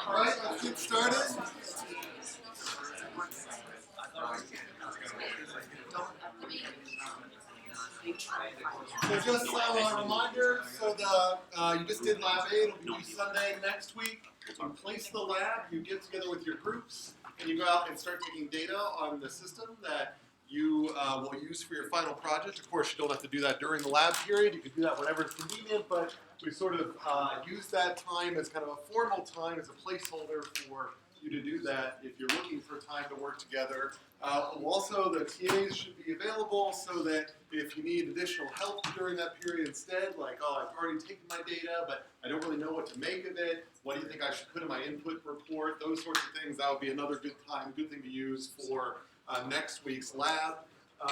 All right, let's get started. So just a reminder, so you just did Lab 8, it'll be due Sunday next week. You place the lab, you get together with your groups, and you go out and start taking data on the system that you will use for your final project. Of course, you don't have to do that during the lab period. You can do that whenever it's convenient, but we sort of use that time as kind of a formal time as a placeholder for you to do that if you're looking for time to work together. Also, the TAs should be available so that if you need additional help during that period instead, like, oh, I've already taken my data, but I don't really know what to make of it. What do you think I should put in my input report? Those sorts of things, that would be another good thing to use for next week's lab.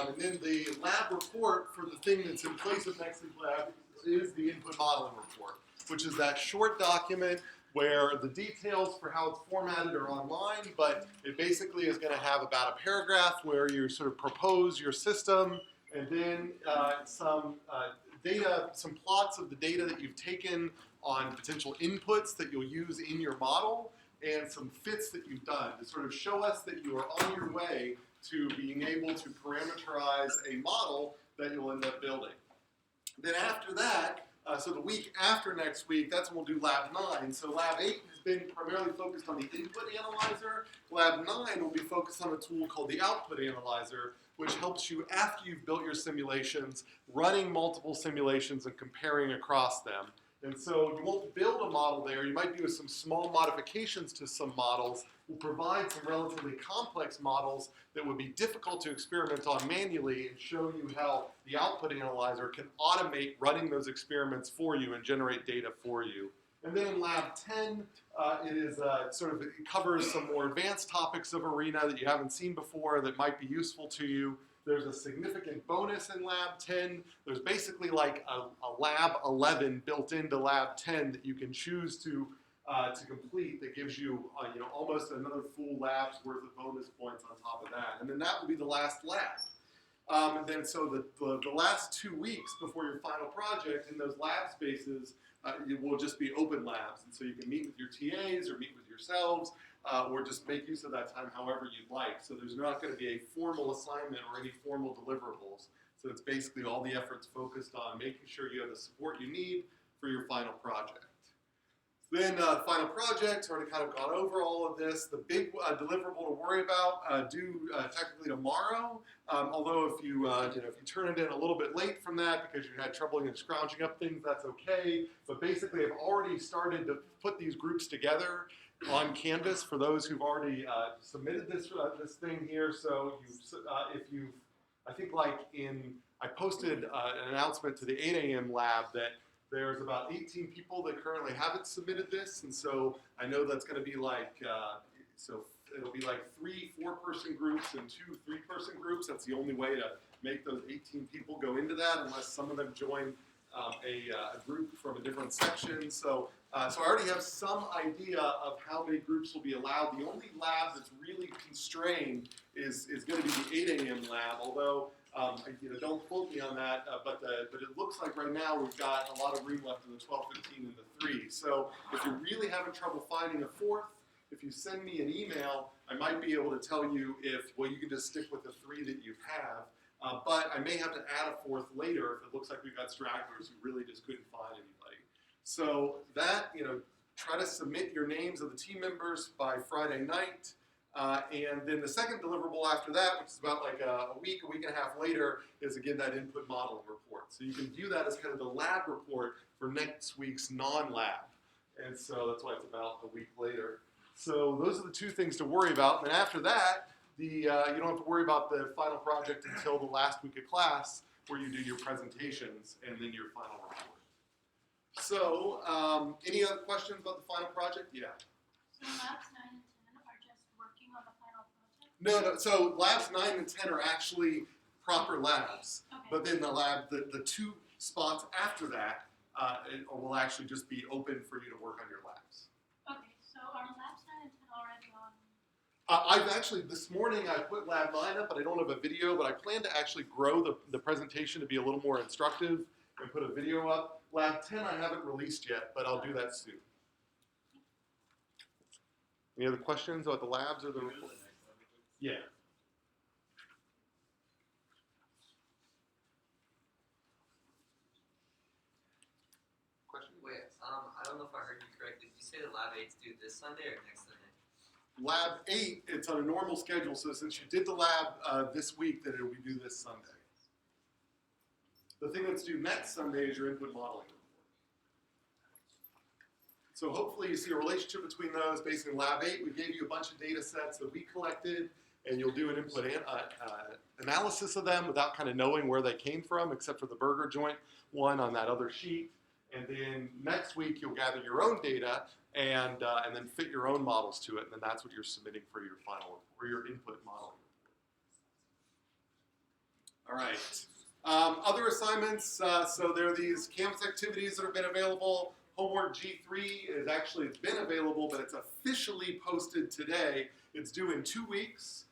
And then the lab report for the thing that's in place of next week's lab is the input modeling report, which is that short document where the details for how it's formatted are online, but it basically is going to have about a paragraph where you sort of propose your system, and then some plots of the data that you've taken on potential inputs that you'll use in your model, and some fits that you've done to sort of show us that you are on your way to being able to parameterize a model that you'll end up building. Then after that, so the week after next week, that's when we'll do Lab 9. So Lab 8 has been primarily focused on the input analyzer. Lab 9 will be focused on a tool called the output analyzer, which helps you, after you've built your simulations, running multiple simulations and comparing across them. And so you won't build a model there. You might do some small modifications to some models. We'll provide some relatively complex models that would be difficult to experiment on manually and show you how the output analyzer can automate running those experiments for you and generate data for you. And then in Lab 10, it covers some more advanced topics of ARENA that you haven't seen before that might be useful to you. There's a significant bonus in Lab 10. There's basically like a Lab 11 built into Lab 10 that you can choose to complete that gives you, almost another full lab's worth of bonus points on top of that. And then that will be the last lab. And then so the last 2 weeks before your final project in those lab spaces, it will just be open labs. And so you can meet with your TAs or meet with yourselves, or just make use of that time however you'd like. So there's not going to be a formal assignment or any formal deliverables. So it's basically all the efforts focused on making sure you have the support you need for your final project. Then final project, already kind of gone over all of this. The big deliverable to worry about due technically tomorrow. Although if you turn it in a little bit late from that because you had trouble scrounging up things, that's okay. But basically, I've already started to put these groups together on Canvas for those who've already submitted this thing here. So I posted an announcement to the 8 a.m. lab that there's about 18 people that currently haven't submitted this, and so I know that's going to be like, it'll be like 3 4-person groups and 2 3-person groups. That's the only way to make those 18 people go into that, unless some of them join a group from a different section. So I already have some idea of how many groups will be allowed. The only lab that's really constrained is going to be the 8 a.m. lab, although don't quote me on that, but it looks like right now we've got a lot of room left in the 12, 15, and the 3. So if you're really having trouble finding a 4th, if you send me an email, I might be able to tell you you can just stick with the 3 that you have. But I may have to add a 4th later if it looks like we've got stragglers who really just couldn't find anybody. So that, try to submit your names of the team members by Friday night. And then the second deliverable after that, which is about like a week and a half later, is again that input modeling report. So you can view that as kind of the lab report for next week's non-lab. And so that's why it's about a week later. So those are the 2 things to worry about. And then after that, you don't have to worry about the final project until the last week of class, where you do your presentations and then your final report. So any other questions about the final project? Yeah. So labs 9 and 10 are just working on the final project? No. So labs 9 and 10 are actually proper labs. Okay. But then the 2 spots after that will actually just be open for you to work on your labs. Okay, so are labs 9 and 10 already on? I've actually, this morning I put Lab 9 up, but I don't have a video, but I plan to actually grow the presentation to be a little more instructive and put a video up. Lab 10 I haven't released yet, but I'll do that soon. Any other questions about the labs or the report? Yeah. Question? Wait, I don't know if I heard you correctly. Did you say that Lab 8's due this Sunday or next Sunday? Lab 8, it's on a normal schedule, so since you did the lab this week, then it'll be due this Sunday. The thing that's due next Sunday is your input modeling report. So hopefully you see a relationship between those. Basically in Lab 8, we gave you a bunch of data sets that we collected, and you'll do an input analysis of them without kind of knowing where they came from, except for the burger joint one on that other sheet. And then next week, you'll gather your own data and then fit your own models to it, and then that's what you're submitting for your final, or your input modeling. All right. Other assignments, so there are these campus activities that have been available. Homework G3 is actually, it's been available, but it's officially posted today. It's due in 2 weeks.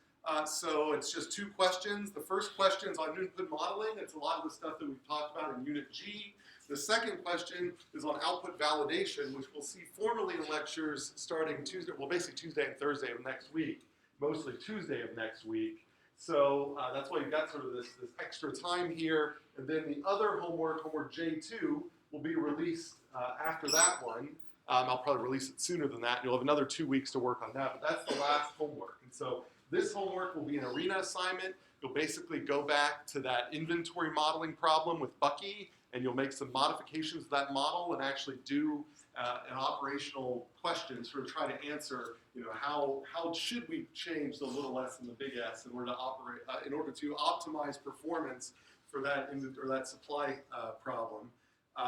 So it's just 2 questions. The first question is on input modeling. It's a lot of the stuff that we've talked about in Unit G. The second question is on output validation, which we'll see formally in lectures starting Tuesday, well basically Tuesday and Thursday of next week, mostly Tuesday of next week. So that's why you've got sort of this extra time here. And then the other homework, homework J2, will be released after that one. I'll probably release it sooner than that. You'll have another 2 weeks to work on that, but that's the last homework. And so this homework will be an arena assignment. You'll basically go back to that inventory modeling problem with Bucky, and you'll make some modifications to that model and actually do an operational question, sort of try to answer, how should we change the little s and the big S in order to operate, in order to optimize performance for that that supply problem,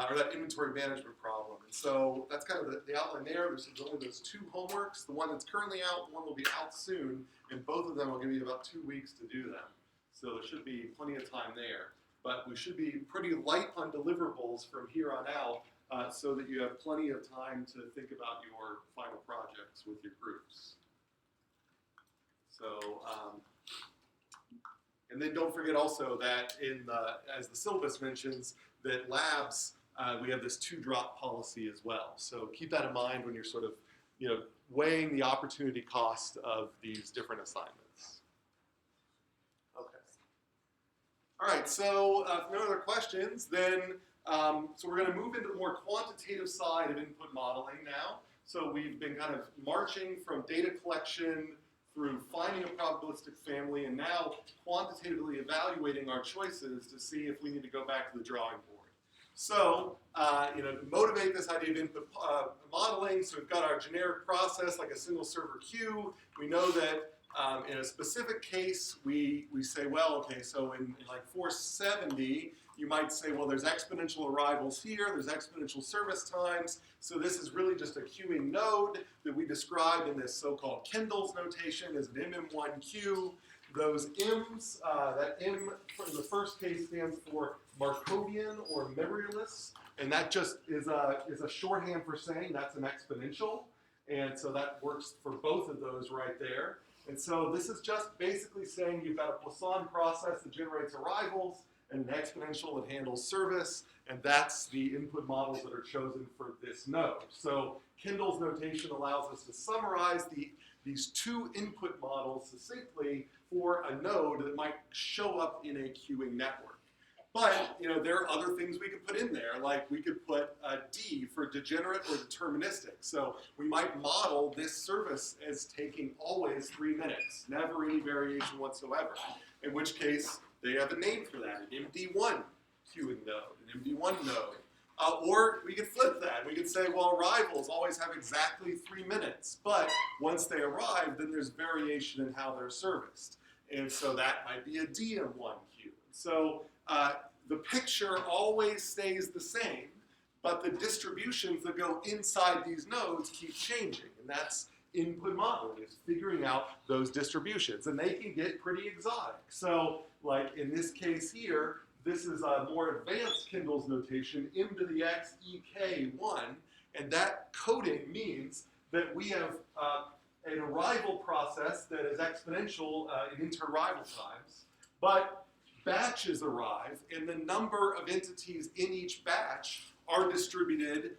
or that inventory management problem. And so that's kind of the outline there. There's only those 2 homeworks. The one that's currently out, one will be out soon, and both of them will give you about 2 weeks to do them. So there should be plenty of time there. But we should be pretty light on deliverables from here on out, so that you have plenty of time to think about your final projects with your groups. So, and then don't forget also that as the syllabus mentions, that labs, we have this 2-drop policy as well. So keep that in mind when you're sort of, weighing the opportunity cost of these different assignments. All right, so if no other questions, then so we're going to move into the more quantitative side of input modeling now. So we've been kind of marching from data collection through finding a probabilistic family and now quantitatively evaluating our choices to see if we need to go back to the drawing board. So, to motivate this idea of input modeling, so we've got our generic process like a single server queue. We know that in a specific case, we say, well, okay, so in like 470, you might say, well, there's exponential arrivals here, there's exponential service times, so this is really just a queuing node that we described in this so-called Kendall's notation as an MM1 queue. Those M's, that M in the first case stands for Markovian or memoryless, and that just is a shorthand for saying that's an exponential, and so that works for both of those right there. And so this is just basically saying you've got a Poisson process that generates arrivals and an exponential that handles service, and that's the input models that are chosen for this node. So Kendall's notation allows us to summarize these 2 input models succinctly for a node that might show up in a queuing network. But there are other things we could put in there, like we could put a D for degenerate or deterministic. So we might model this service as taking always 3 minutes, never any variation whatsoever, in which case they have a name for that, an MD1 queuing node, an MD1 node. Or we could flip that. We could say, well, arrivals always have exactly 3 minutes, but once they arrive, then there's variation in how they're serviced. And so that might be a DM1 queue. So the picture always stays the same, but the distributions that go inside these nodes keep changing. And that's input modeling, is figuring out those distributions. And they can get pretty exotic. So like in this case here, this is a more advanced Kendall's notation, m to the x ek1, and that coding means that we have an arrival process that is exponential in inter-arrival times, but batches arrive, and the number of entities in each batch are distributed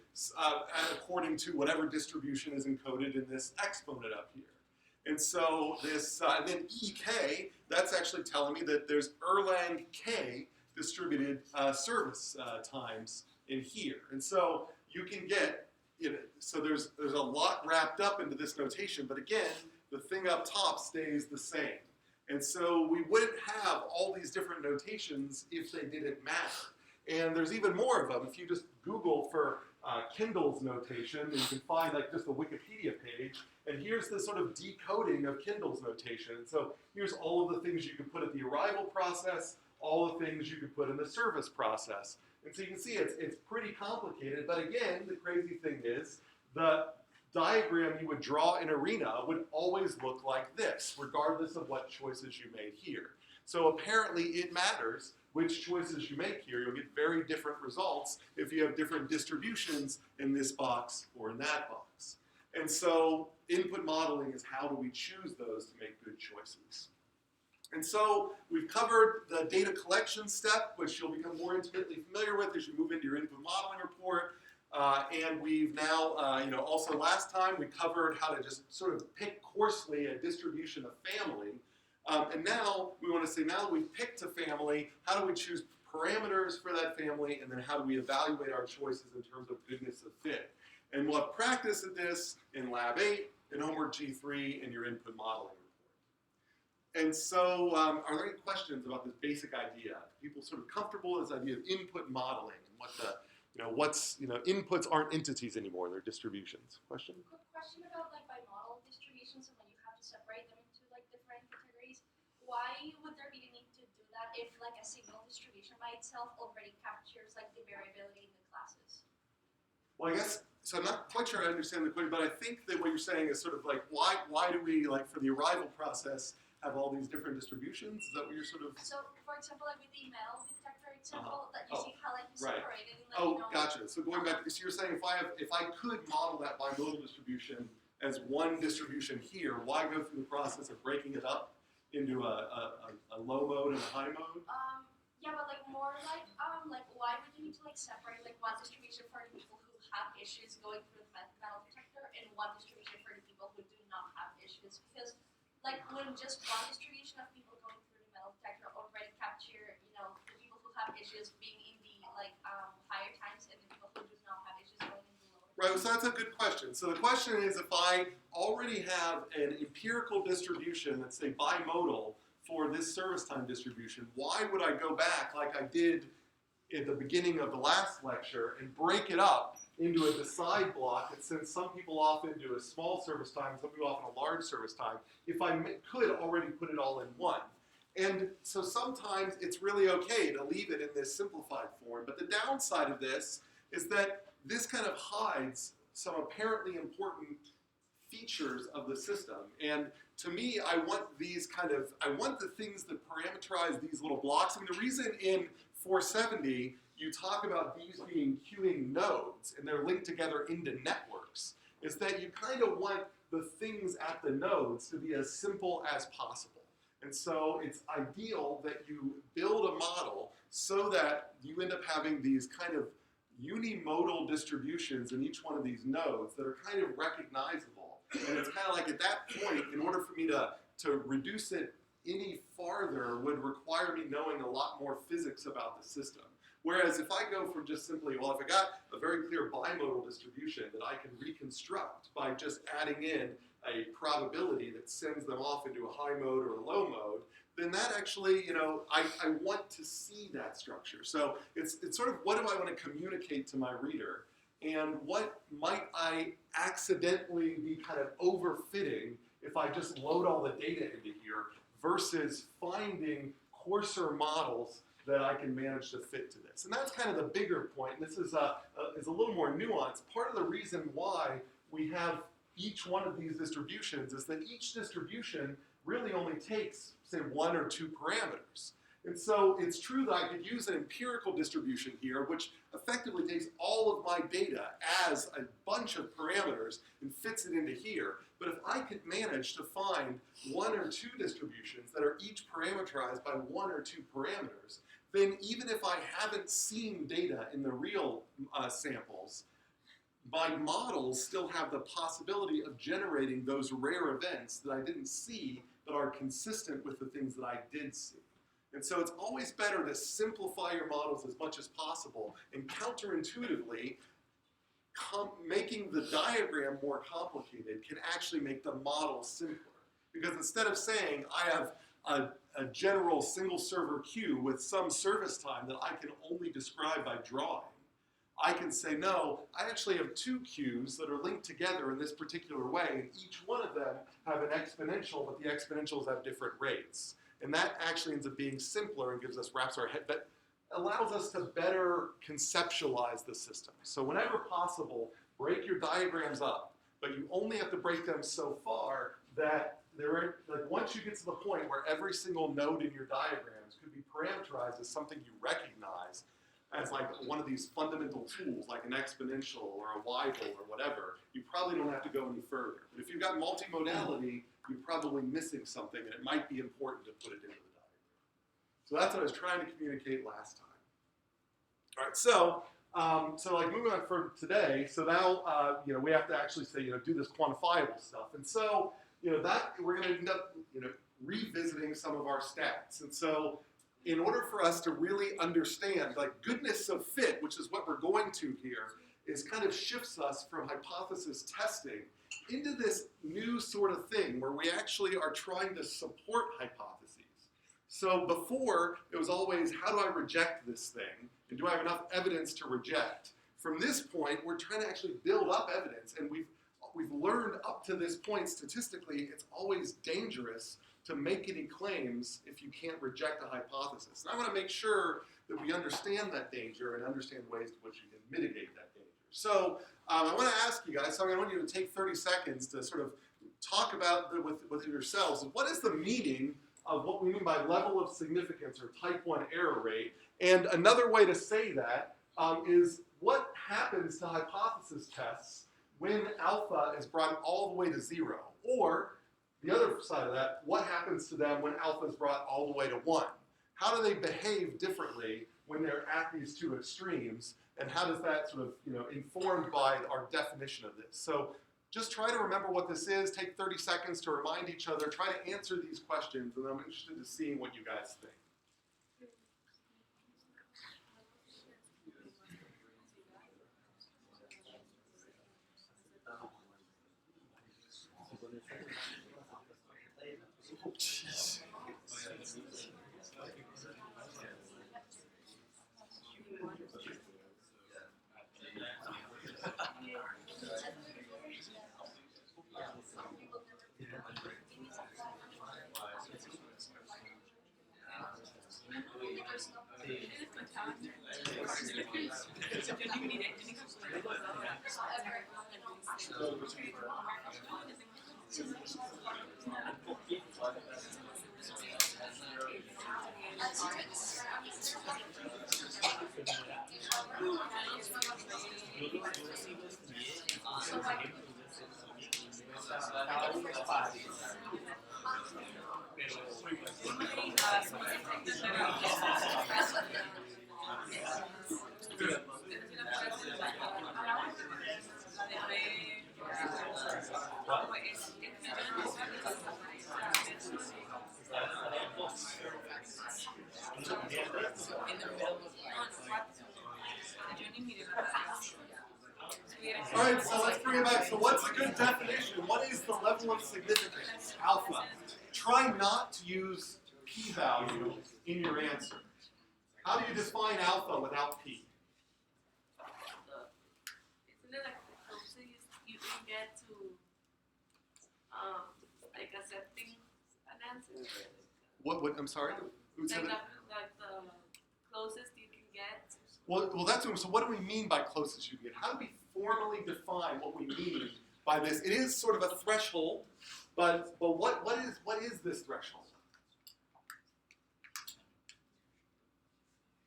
according to whatever distribution is encoded in this exponent up here. And so this, and then EK, that's actually telling me that there's Erlang K distributed service times in here. And so you can get, so there's a lot wrapped up into this notation, but again, the thing up top stays the same. And so we wouldn't have all these different notations if they didn't matter. And there's even more of them. If you just Google for Kindle's notation, you can find like just a Wikipedia page. And here's the sort of decoding of Kindle's notation. And so here's all of the things you can put at the arrival process, all the things you can put in the service process. And so you can see it's pretty complicated. But again, the crazy thing is the diagram you would draw in Arena would always look like this, regardless of what choices you made here. So apparently it matters which choices you make here. You'll get very different results if you have different distributions in this box or in that box. And so input modeling is how do we choose those to make good choices. And so we've covered the data collection step, which you'll become more intimately familiar with as you move into your input modeling report. And we've now, also last time we covered how to just sort of pick coarsely a distribution of family. And now we want to say, now that we've picked a family, how do we choose parameters for that family? And then how do we evaluate our choices in terms of goodness of fit? And we'll have practice at this in Lab 8, in Homework G3, and your input modeling report. And so are there any questions about this basic idea? Are people sort of comfortable with this idea of input modeling and what the inputs aren't entities anymore, they're distributions. Question? Quick question about like bimodal distributions and when you have to separate them into like different categories. Why would there be the need to do that if like a single distribution by itself already captures like the variability in the classes? Well, I guess, so I'm not quite sure I understand the question, but I think that what you're saying is sort of like, why do we, like for the arrival process, have all these different distributions? Is that what you're sort of... So, for example, like with the metal detector example, that you see how like you right. separated and like, gotcha. So going back, so you're saying if I could model that bimodal distribution as one distribution here, why go through the process of breaking it up into a low mode and a high mode? Yeah, but like more like why would you need to like separate like one distribution for the people who have issues going through the metal detector and one distribution for the people who do not have issues? Because like when just one distribution of people going through the metal detector already capture, the people who have issues being in the like higher times and the people who do not have issues going in the lower. Right, so that's a good question. So the question is, if I already have an empirical distribution that's say bimodal for this service time distribution, why would I go back like I did at the beginning of the last lecture and break it up into a decide block that sends some people off into a small service time, some people off in a large service time, if I could already put it all in one. And so sometimes it's really okay to leave it in this simplified form, but the downside of this is that this kind of hides some apparently important features of the system. And to me, I want the things that parameterize these little blocks. I mean, the reason in 470 you talk about these being queuing nodes and they're linked together into networks is that you kind of want the things at the nodes to be as simple as possible. And so it's ideal that you build a model so that you end up having these kind of unimodal distributions in each one of these nodes that are kind of recognizable. And it's kind of like at that point, in order for me to reduce it any farther would require me knowing a lot more physics about the system. Whereas if I go from just simply, well, if I got a very clear bimodal distribution that I can reconstruct by just adding in a probability that sends them off into a high mode or a low mode, then that actually, I want to see that structure. So it's sort of what do I want to communicate to my reader, and what might I accidentally be kind of overfitting if I just load all the data into here versus finding coarser models that I can manage to fit to this. And that's kind of the bigger point. And this is a little more nuanced. Part of the reason why we have each one of these distributions is that each distribution really only takes, say, one or two parameters. And so it's true that I could use an empirical distribution here, which effectively takes all of my data as a bunch of parameters and fits it into here. But if I could manage to find one or two distributions that are each parameterized by one or two parameters, then even if I haven't seen data in the real samples, my models still have the possibility of generating those rare events that I didn't see but are consistent with the things that I did see. And so it's always better to simplify your models as much as possible, and counterintuitively, making the diagram more complicated can actually make the model simpler. Because instead of saying I have a general single server queue with some service time that I can only describe by drawing, I can say, no, I actually have two queues that are linked together in this particular way, and each one of them have an exponential, but the exponentials have different rates. And that actually ends up being simpler and wraps our head, but allows us to better conceptualize the system. So whenever possible, break your diagrams up, but you only have to break them so far that once you get to the point where every single node in your diagrams could be parameterized as something you recognize as like one of these fundamental tools, like an exponential or a Weibull or whatever, you probably don't have to go any further. But if you've got multimodality, you're probably missing something, and it might be important to put it into the diagram. So that's what I was trying to communicate last time. All right, so like moving on for today, so now we have to actually say do this quantifiable stuff, and so that we're going to end up revisiting some of our stats, and so in order for us to really understand like goodness of fit, which is what we're going to here, is kind of shifts us from hypothesis testing into this new sort of thing where we actually are trying to support hypotheses. So before, it was always, how do I reject this thing? And do I have enough evidence to reject? From this point, we're trying to actually build up evidence, and we've learned up to this point statistically, it's always dangerous to make any claims if you can't reject a hypothesis. And I want to make sure that we understand that danger and understand ways in which you can mitigate that danger. So I want to ask you guys, I want you to take 30 seconds to sort of talk about with yourselves, what is the meaning of what we mean by level of significance or type 1 error rate? And another way to say that is what happens to hypothesis tests when alpha is brought all the way to 0? Or the other side of that, what happens to them when alpha is brought all the way to 1? How do they behave differently when they're at these two extremes? And how does that sort of, informed by our definition of this? So just try to remember what this is. Take 30 seconds to remind each other. Try to answer these questions, and I'm interested to see what you guys think. All right, so let's bring it back. So what's a good definition? What is the level of significance, alpha? Try not to use p-value in your answer. How do you define alpha without p? Isn't it like the closest you can get to like accepting an answer? What I'm sorry? Who said Like it? like the closest you can get. Well, that's what, so what do we mean by closest you can get? How do we formally define what we mean by this? It is sort of a threshold, but what is this threshold?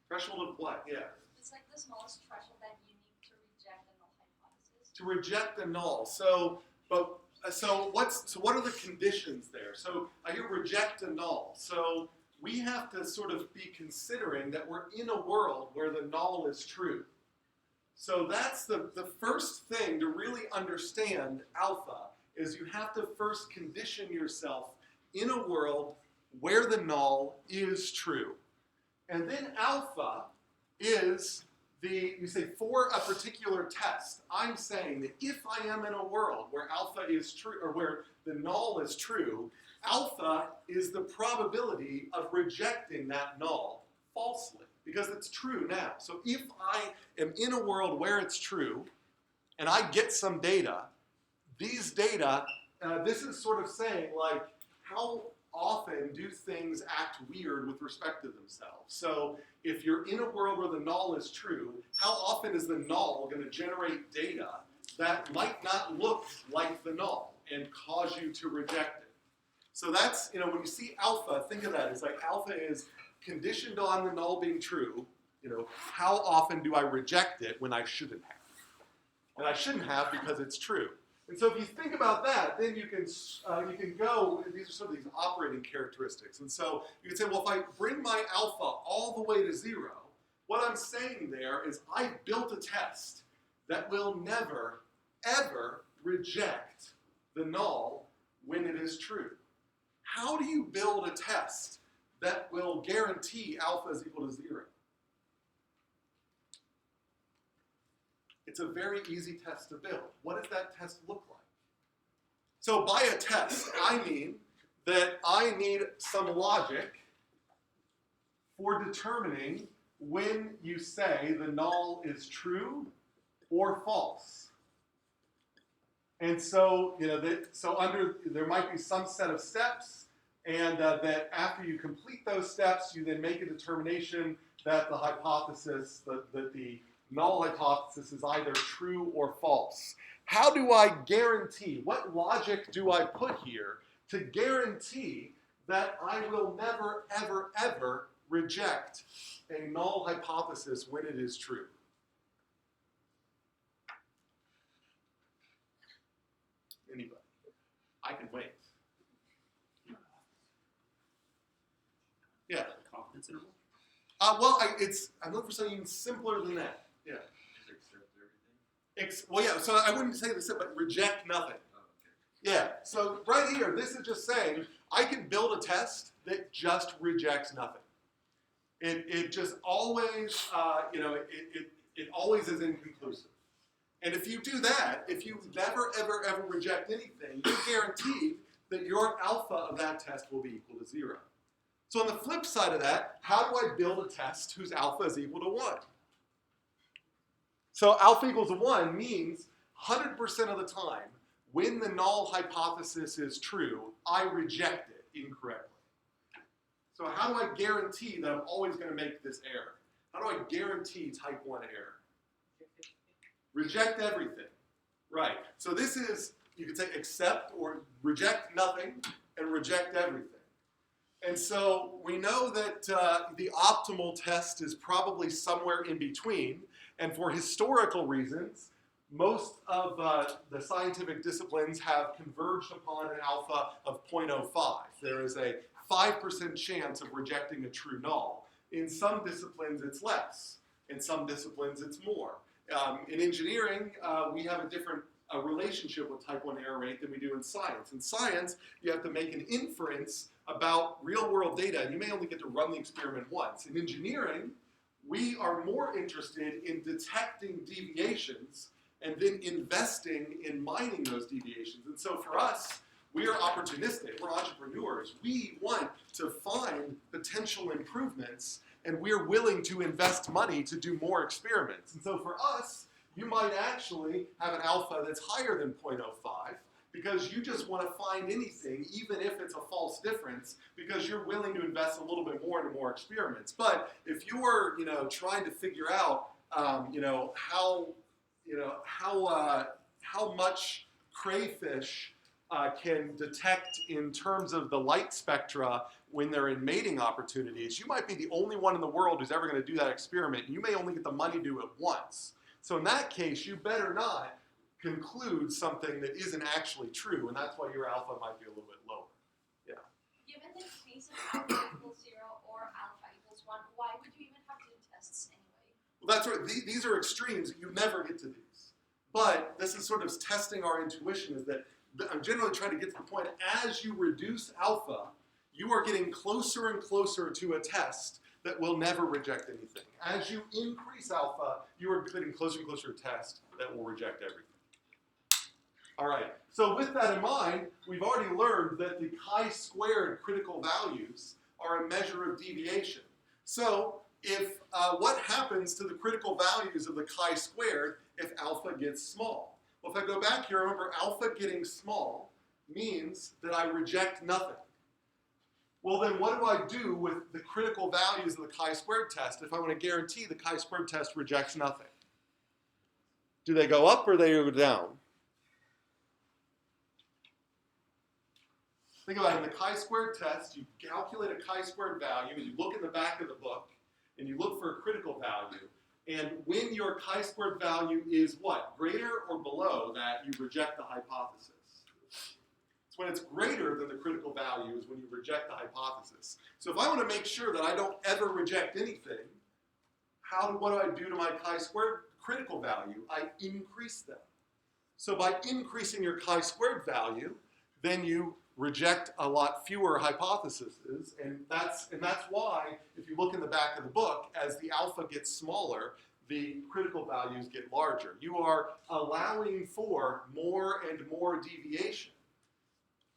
Threshold of what? Yeah. It's like the smallest threshold that you need to reject a null hypothesis. To reject the null. So what are the conditions there? So I hear reject a null. So we have to sort of be considering that we're in a world where the null is true. So that's the first thing to really understand alpha, is you have to first condition yourself in a world where the null is true. And then alpha is you say for a particular test, I'm saying that if I am in a world where alpha is true, or where the null is true, alpha is the probability of rejecting that null falsely, because it's true now. So if I am in a world where it's true, and I get some data, these data, this is sort of saying, like, how often do things act weird with respect to themselves? So if you're in a world where the null is true, how often is the null going to generate data that might not look like the null and cause you to reject it? So that's, when you see alpha, think of that. It's like alpha is conditioned on the null being true. How often do I reject it when I shouldn't have? And I shouldn't have because it's true. And so if you think about that, then you can go, these are some of these operating characteristics. And so you can say, well, if I bring my alpha all the way to 0, what I'm saying there is I built a test that will never, ever reject the null when it is true. How do you build a test that will guarantee alpha is equal to 0? It's a very easy test to build. What does that test look like? So by a test, I mean that I need some logic for determining when you say the null is true or false. And so, there might be some set of steps, and that after you complete those steps, you then make a determination that the hypothesis, that the null hypothesis is either true or false. How do I guarantee, what logic do I put here to guarantee that I will never, ever, ever reject a null hypothesis when it is true? Anybody? I can wait. Yeah. Confidence interval? I'm looking for something even simpler than that. Yeah. Just accept everything. Well, yeah, so I wouldn't say this, but reject nothing. Oh, okay. Yeah, so right here, this is just saying I can build a test that just rejects nothing. It just always, it always is inconclusive. And if you do that, if you never, ever, ever reject anything, you guarantee that your alpha of that test will be equal to 0. So on the flip side of that, how do I build a test whose alpha is equal to 1? So alpha equals 1 means 100% of the time, when the null hypothesis is true, I reject it incorrectly. So how do I guarantee that I'm always going to make this error? How do I guarantee type 1 error? Reject everything. Right. So this is, you could say accept or reject nothing and reject everything. And so we know that the optimal test is probably somewhere in between. And for historical reasons, most of the scientific disciplines have converged upon an alpha of 0.05. There is a 5% chance of rejecting a true null. In some disciplines, it's less. In some disciplines, it's more. In engineering, we have a different relationship with type 1 error rate than we do in science. In science, you have to make an inference about real-world data, and you may only get to run the experiment once. In engineering, we are more interested in detecting deviations and then investing in mining those deviations. And so for us, we are opportunistic. We're entrepreneurs. We want to find potential improvements, and we're willing to invest money to do more experiments. And so for us, you might actually have an alpha that's higher than 0.05 because you just want to find anything, even if it's a false difference, because you're willing to invest a little bit more into more experiments. But if you're, trying to figure out, how much crayfish can detect in terms of the light spectra when they're in mating opportunities, you might be the only one in the world who's ever going to do that experiment. You may only get the money to do it once. So in that case, you better not conclude something that isn't actually true, and that's why your alpha might be a little bit lower. Yeah. Given the case of alpha equals 0, one, why would you even have to do tests anyway? Well, that's right. These are extremes. You never get to these. But this is sort of testing our intuition, is that I'm generally trying to get to the point, as you reduce alpha, you are getting closer and closer to a test that will never reject anything. As you increase alpha, you are getting closer and closer to a test that will reject everything. All right, so with that in mind, we've already learned that the chi-squared critical values are a measure of deviation. So if what happens to the critical values of the chi-squared if alpha gets small? Well, if I go back here, remember alpha getting small means that I reject nothing. Well, then what do I do with the critical values of the chi-squared test if I want to guarantee the chi-squared test rejects nothing? Do they go up or they go down? Think about it. In the chi-squared test, you calculate a chi-squared value, and you look in the back of the book, and you look for a critical value. And when your chi-squared value is what? Greater or below that, you reject the hypothesis. It's when it's greater than the critical value is when you reject the hypothesis. So if I want to make sure that I don't ever reject anything, what do I do to my chi-squared critical value? I increase them. So by increasing your chi-squared value, then you reject a lot fewer hypotheses, and that's why, if you look in the back of the book, as the alpha gets smaller, the critical values get larger. You are allowing for more and more deviation.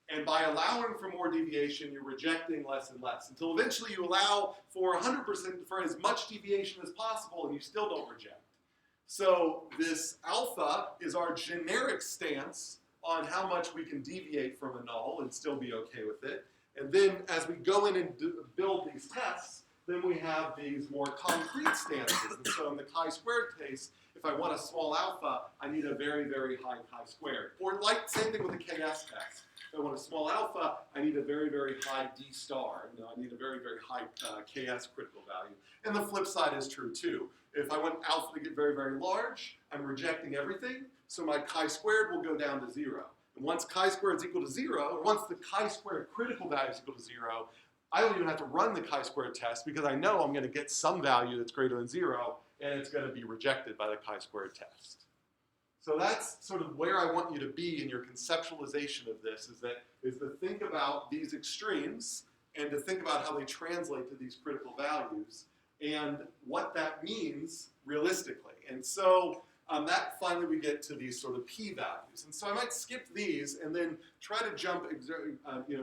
And by allowing for more deviation, you're rejecting less and less, until eventually you allow for 100%, for as much deviation as possible, and you still don't reject. So this alpha is our generic stance on how much we can deviate from a null and still be okay with it. And then as we go in and build these tests, then we have these more concrete stances. And so in the chi-squared case, if I want a small alpha, I need a very, very high chi-squared. Or like, same thing with the KS test. If I want a small alpha, I need a very, very high D star. I need a very, very high KS critical value. And the flip side is true too. If I want alpha to get very, very large, I'm rejecting everything. So my chi-squared will go down to 0. And once chi-squared is equal to 0, or once the chi-squared critical value is equal to 0, I don't even have to run the chi-squared test because I know I'm going to get some value that's greater than 0, and it's going to be rejected by the chi-squared test. So that's sort of where I want you to be in your conceptualization of this, is to think about these extremes and to think about how they translate to these critical values and what that means realistically. And so that finally we get to these sort of p-values. And so I might skip these and then try to jump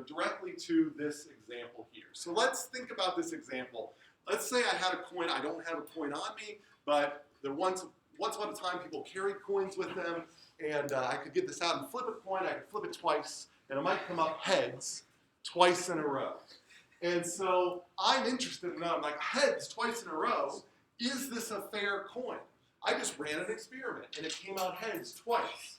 directly to this example here. So let's think about this example. Let's say I had a coin. I don't have a coin on me, but once upon a time people carried coins with them, and I could get this out and flip a coin. I could flip it twice, and it might come up heads twice in a row. And so I'm interested in knowing, like, heads twice in a row, is this a fair coin? I just ran an experiment, and it came out heads twice.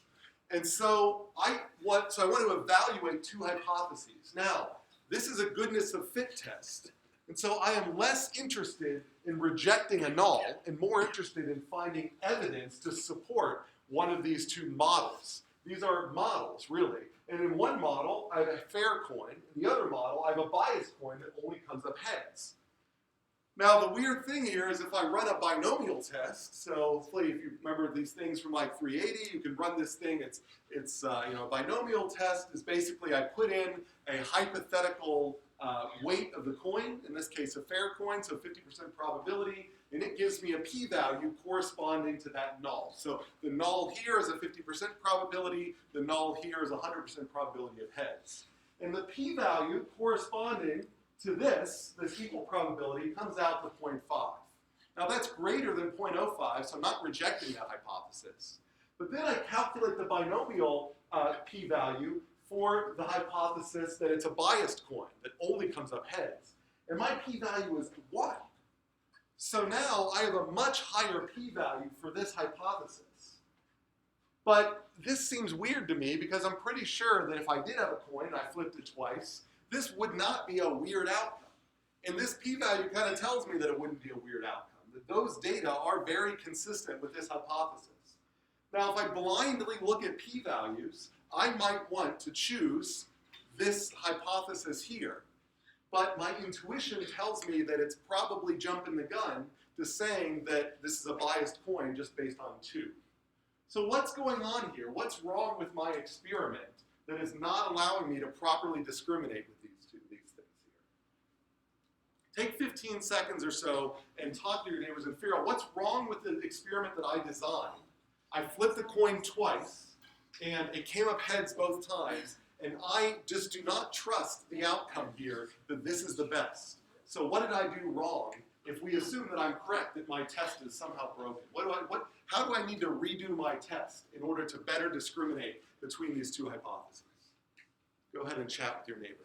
And so I want to evaluate two hypotheses. Now, this is a goodness of fit test. And so I am less interested in rejecting a null and more interested in finding evidence to support one of these two models. These are models, really. And in one model, I have a fair coin. In the other model, I have a biased coin that only comes up heads. Now, the weird thing here is if I run a binomial test, so hopefully if you remember these things from like 380, you can run this thing. It's a binomial test is basically I put in a hypothetical weight of the coin, in this case a fair coin, so 50% probability, and it gives me a p-value corresponding to that null. So the null here is a 50% probability, the null here is a 100% probability of heads. And the p-value corresponding to this equal probability comes out to 0.5. Now that's greater than 0.05, so I'm not rejecting that hypothesis. But then I calculate the binomial p-value for the hypothesis that it's a biased coin that only comes up heads. And my p-value is 1. So now I have a much higher p-value for this hypothesis. But this seems weird to me because I'm pretty sure that if I did have a coin and I flipped it twice, this would not be a weird outcome. And this p-value kind of tells me that it wouldn't be a weird outcome, that those data are very consistent with this hypothesis. Now, if I blindly look at p-values, I might want to choose this hypothesis here. but my intuition tells me that it's probably jumping the gun to saying that this is a biased coin just based on 2. So what's going on here? What's wrong with my experiment that is not allowing me to properly discriminate with these things here? Take 15 seconds or so and talk to your neighbors and figure out what's wrong with the experiment that I designed. I flipped the coin twice, and it came up heads both times, and I just do not trust the outcome here that this is the best. So what did I do wrong if we assume that I'm correct, that my test is somehow broken? How do I need to redo my test in order to better discriminate between these two hypotheses? Go ahead and chat with your neighbor.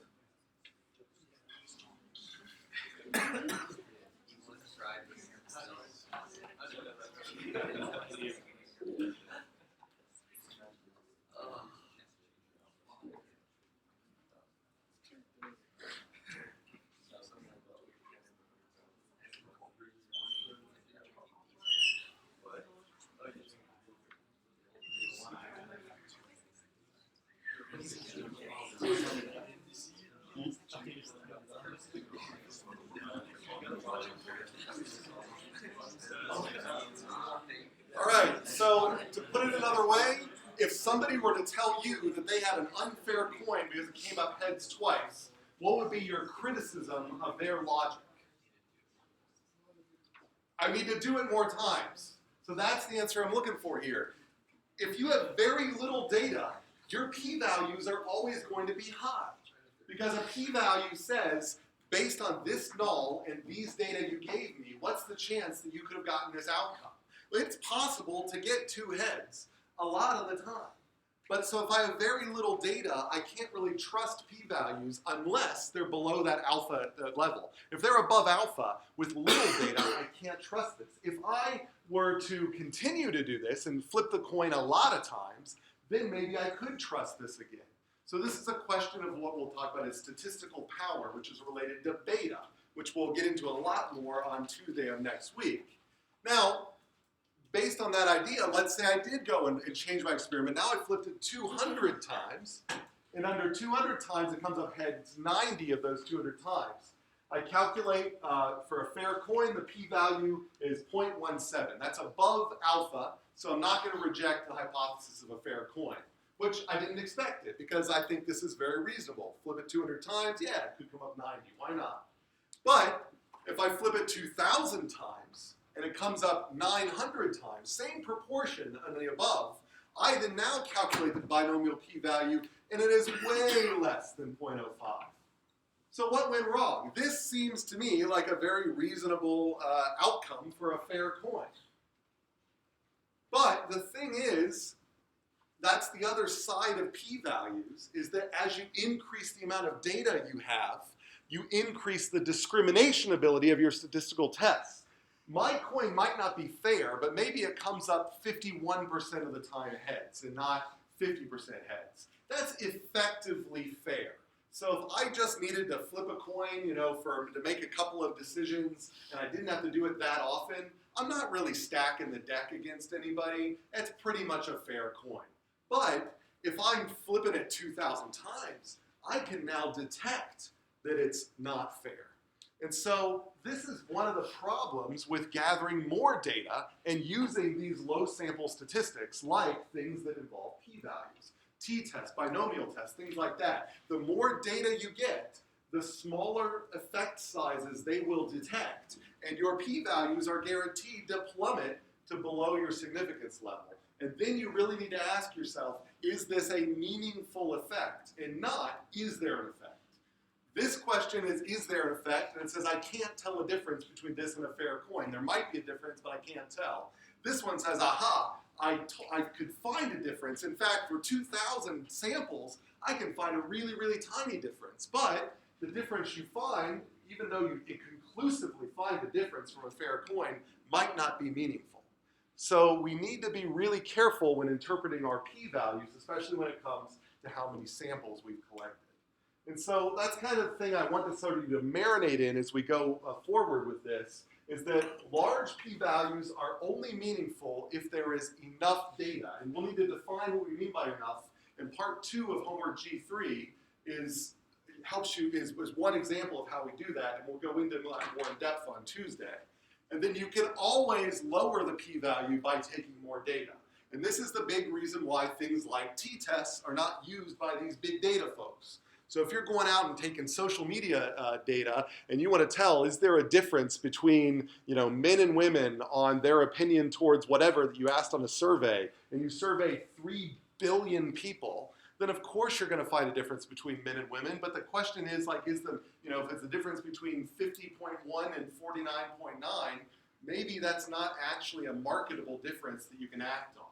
All right, so to put it another way, if somebody were to tell you that they had an unfair coin because it came up heads twice, what would be your criticism of their logic? I need to do it more times. So that's the answer I'm looking for here. If you have very little data, your p-values are always going to be high. Because a p-value says, based on this null and these data you gave me, what's the chance that you could have gotten this outcome? Well, it's possible to get 2 heads a lot of the time. But so if I have very little data, I can't really trust p-values unless they're below that alpha level. If they're above alpha with little data, I can't trust this. If I were to continue to do this and flip the coin a lot of times, then maybe I could trust this again. So this is a question of what we'll talk about as statistical power, which is related to beta, which we'll get into a lot more on Tuesday of next week. Now, based on that idea, let's say I did go and change my experiment. Now I flipped it 200 times, and under 200 times it comes up heads 90 of those 200 times. I calculate for a fair coin, the p-value is 0.17. That's above alpha, so I'm not going to reject the hypothesis of a fair coin, which I didn't expect it because I think this is very reasonable. Flip it 200 times, yeah, it could come up 90. Why not? But if I flip it 2,000 times and it comes up 900 times, same proportion on the above, I then now calculate the binomial p-value, and it is way less than 0.05. So what went wrong? This seems to me like a very reasonable outcome for a fair coin. But the thing is, that's the other side of p-values, is that as you increase the amount of data you have, you increase the discrimination ability of your statistical tests. My coin might not be fair, but maybe it comes up 51% of the time heads and not 50% heads. That's effectively fair. So if I just needed to flip a coin, to make a couple of decisions, and I didn't have to do it that often, I'm not really stacking the deck against anybody. It's pretty much a fair coin. But if I'm flipping it 2,000 times, I can now detect that it's not fair. And so this is one of the problems with gathering more data and using these low sample statistics like things that involve p-values, t-tests, binomial tests, things like that. The more data you get, the smaller effect sizes they will detect, and your p-values are guaranteed to plummet to below your significance level. And then you really need to ask yourself, is this a meaningful effect? And not, is there an effect? This question is there an effect? And it says, I can't tell a difference between this and a fair coin. There might be a difference, but I can't tell. This one says, aha, I could find a difference. In fact, for 2,000 samples, I can find a really, really tiny difference. But the difference you find, even though you conclusively find the difference from a fair coin, might not be meaningful. So we need to be really careful when interpreting our p-values, especially when it comes to how many samples we've collected. And so that's kind of the thing I want to sort of marinate in as we go forward with this, is that large p-values are only meaningful if there is enough data. And we'll need to define what we mean by enough. And part 2 of homework G3 is helps you, is one example of how we do that, and we'll go into more in depth on Tuesday. And then you can always lower the p-value by taking more data. And this is the big reason why things like t-tests are not used by these big data folks. So if you're going out and taking social media data and you want to tell, is there a difference between men and women on their opinion towards whatever that you asked on a survey, and you survey 3 billion people, then of course you're going to find a difference between men and women. But the question is, like, if it's the difference between 50.1 and 49.9, maybe that's not actually a marketable difference that you can act on.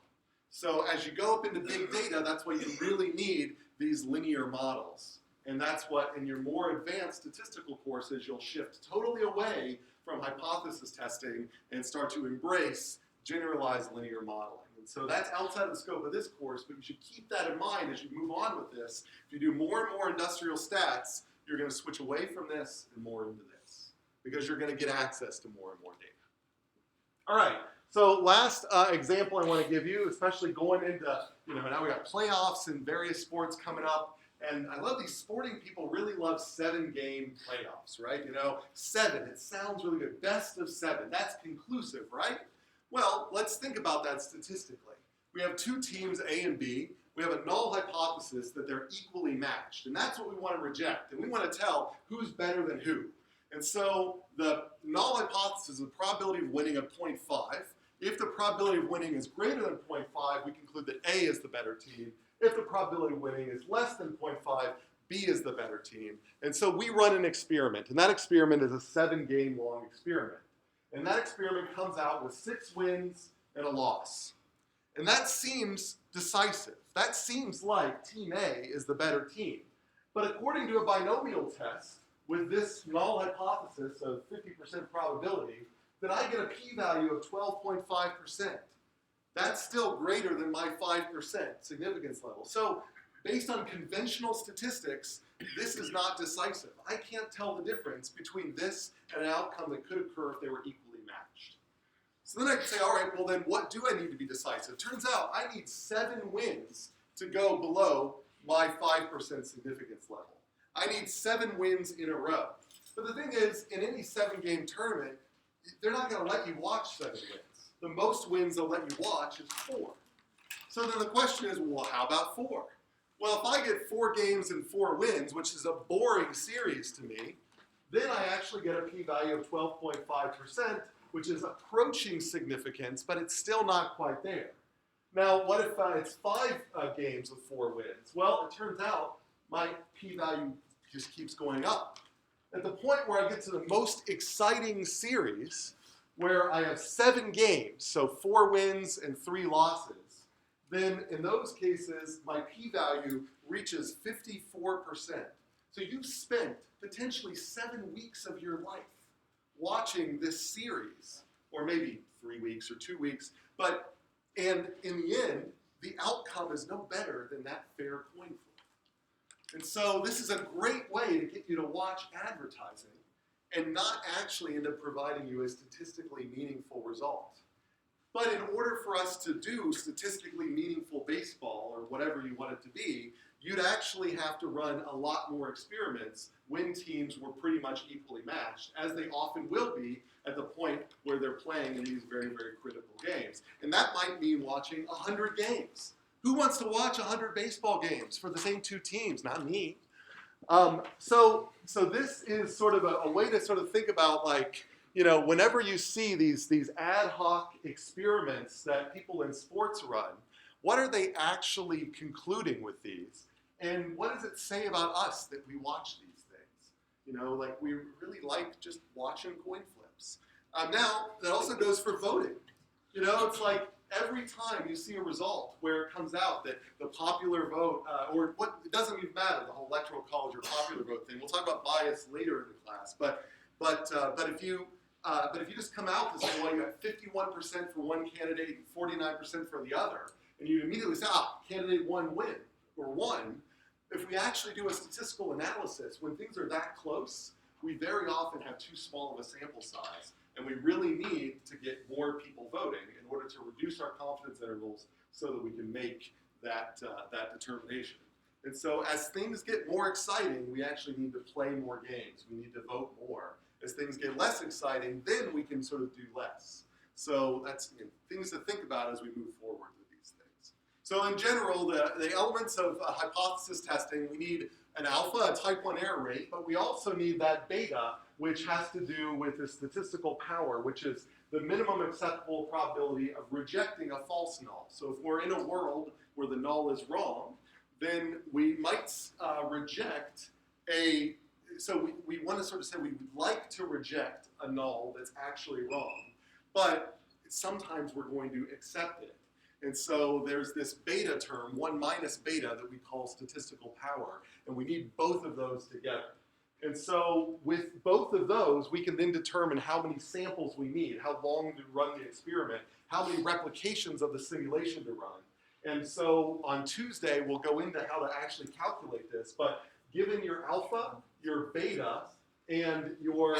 So as you go up into big data, that's why you really need these linear models. And that's what, in your more advanced statistical courses, you'll shift totally away from hypothesis testing and start to embrace generalized linear modeling. And so that's outside of the scope of this course, but you should keep that in mind as you move on with this. If you do more and more industrial stats, you're going to switch away from this and more into this, because you're going to get access to more and more data. All right, so last example I want to give you, especially going into, now we got playoffs and various sports coming up. And I love these sporting people really love 7-game playoffs, right? 7, it sounds really good. Best of 7, that's conclusive, right? Well, let's think about that statistically. We have 2 teams, A and B. We have a null hypothesis that they're equally matched. And that's what we want to reject. And we want to tell who's better than who. And so the null hypothesis is the probability of winning of 0.5. If the probability of winning is greater than 0.5, we conclude that A is the better team. If the probability of winning is less than 0.5, B is the better team. And so we run an experiment, and that experiment is a 7-game long experiment. And that experiment comes out with 6 wins and a loss. And that seems decisive. That seems like Team A is the better team. But according to a binomial test, with this null hypothesis of 50% probability, then I get a p-value of 12.5%. That's still greater than my 5% significance level. So based on conventional statistics, this is not decisive. I can't tell the difference between this and an outcome that could occur if they were equally matched. So then I can say, all right, well then what do I need to be decisive? Turns out I need 7 wins to go below my 5% significance level. I need 7 wins in a row. But the thing is, in any 7-game tournament, they're not going to let you watch 7 wins. The most wins they'll let you watch is 4. So then the question is, well, how about 4? Well, if I get 4 games and 4 wins, which is a boring series to me, then I actually get a p-value of 12.5%, which is approaching significance, but it's still not quite there. Now, what if it's 5 games with 4 wins? Well, it turns out my p-value just keeps going up. At the point where I get to the most exciting series, where I have 7 games, so 4 wins and 3 losses, then in those cases, my p-value reaches 54%. So you've spent potentially 7 weeks of your life watching this series, or maybe 3 weeks or 2 weeks, and in the end, the outcome is no better than that fair coin flip. And so this is a great way to get you to watch advertising and not actually end up providing you a statistically meaningful result. But in order for us to do statistically meaningful baseball, or whatever you want it to be, you'd actually have to run a lot more experiments when teams were pretty much equally matched, as they often will be at the point where they're playing in these very, very critical games. And that might mean watching 100 games. Who wants to watch 100 baseball games for the same 2 teams? Not me. So this is sort of a way to sort of think about, like, whenever you see these ad hoc experiments that people in sports run, what are they actually concluding with these? And what does it say about us that we watch these things? Like, we really like just watching coin flips. Now, that also goes for voting. It's like every time you see a result where it comes out that the popular vote, it doesn't even matter, the whole electoral college or popular vote thing. We'll talk about bias later in the class. But if you just come out and say, well, you got 51% for one candidate and 49% for the other, and you immediately say, candidate 1 won. If we actually do a statistical analysis, when things are that close, we very often have too small of a sample size, and we really need to get more people voting in order to reduce our confidence intervals so that we can make that determination. And so as things get more exciting, we actually need to play more games. We need to vote more. As things get less exciting, then we can sort of do less. So that's things to think about as we move forward with these things. So in general, the elements of hypothesis testing, we need an alpha, a type 1 error rate, but we also need that beta, which has to do with the statistical power, which is the minimum acceptable probability of rejecting a false null. So if we're in a world where the null is wrong, then we might reject so we want to sort of say we would like to reject a null that's actually wrong, but sometimes we're going to accept it. And so there's this beta term, 1 minus beta, that we call statistical power, and we need both of those together. And so with both of those, we can then determine how many samples we need, how long to run the experiment, how many replications of the simulation to run. And so on Tuesday, we'll go into how to actually calculate this, but given your alpha, your beta, and your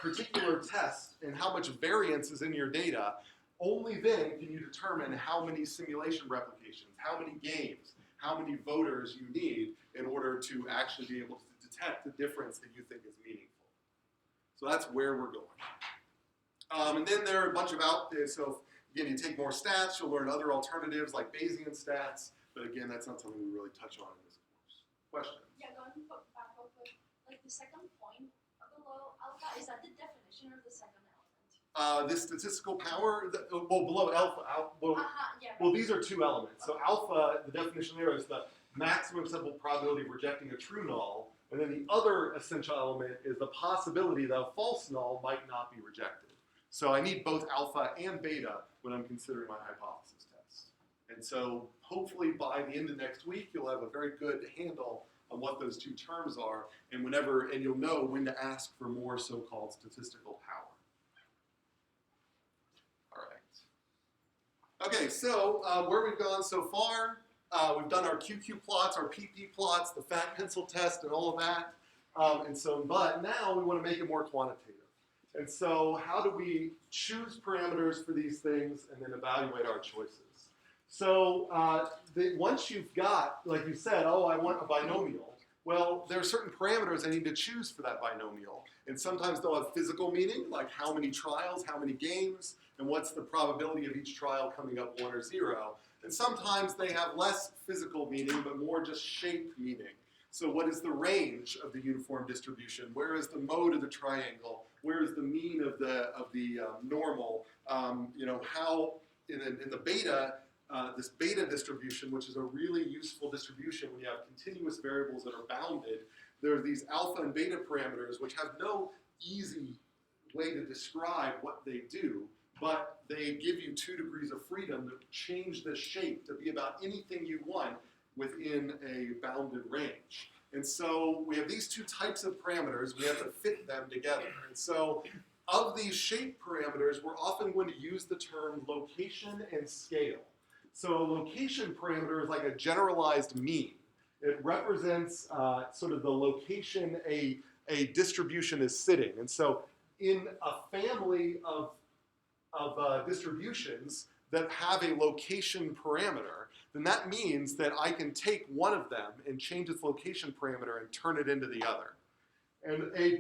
particular test and how much variance is in your data, only then can you determine how many simulation replications, how many games, how many voters you need in order to actually be able to detect the difference that you think is meaningful. So that's where we're going. And then there are a bunch of so again, you take more stats, you'll learn other alternatives like Bayesian stats, but again, that's not something we really touch on in this course. Questions? Yeah, going back real quick, like the second point below alpha, is that the definition or the second element? This statistical power, below alpha, Yeah. well, these are two elements. So alpha, the definition there is the maximum acceptable probability of rejecting a true null, and then the other essential element is the possibility that a false null might not be rejected. So I need both alpha and beta when I'm considering my hypothesis test. And so hopefully by the end of next week, you'll have a very good handle on what those two terms are, and you'll know when to ask for more so-called statistical power. All right. Okay, so where we've gone so far, we've done our QQ plots, our PP plots, the fat pencil test, and all of that. But now we want to make it more quantitative. And so how do we choose parameters for these things and then evaluate our choices? So once you've got, like you said, oh, I want a binomial, well, there are certain parameters I need to choose for that binomial. And sometimes they'll have physical meaning, like how many trials, how many games, and what's the probability of each trial coming up 1 or 0. And sometimes they have less physical meaning, but more just shape meaning. So what is the range of the uniform distribution? Where is the mode of the triangle? Where is the mean of the normal? How in the beta, this beta distribution, which is a really useful distribution when you have continuous variables that are bounded, there are these alpha and beta parameters which have no easy way to describe what they do, but they give you 2 degrees of freedom to change the shape to be about anything you want within a bounded range. And so we have these 2 types of parameters, we have to fit them together. And so of these shape parameters, we're often going to use the term location and scale. So a location parameter is like a generalized mean. It represents sort of the location a distribution is sitting. And so in a family of distributions that have a location parameter, then that means that I can take one of them and change its location parameter and turn it into the other. And a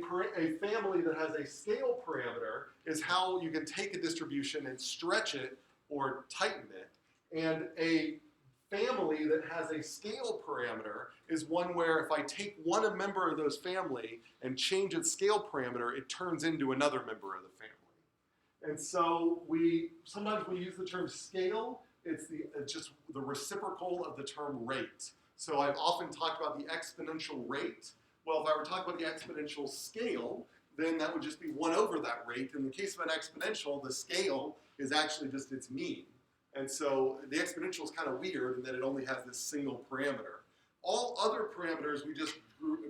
family that has a scale parameter is how you can take a distribution and stretch it or tighten it. And a family that has a scale parameter is one where if I take one member of those family and change its scale parameter, it turns into another member of the family. And so sometimes we use the term scale. It's just the reciprocal of the term rate. So I've often talked about the exponential rate. Well, if I were talking about the exponential scale, then that would just be 1 over that rate. In the case of an exponential, the scale is actually just its mean. And so the exponential is kind of weird in that it only has this single parameter. All other parameters we just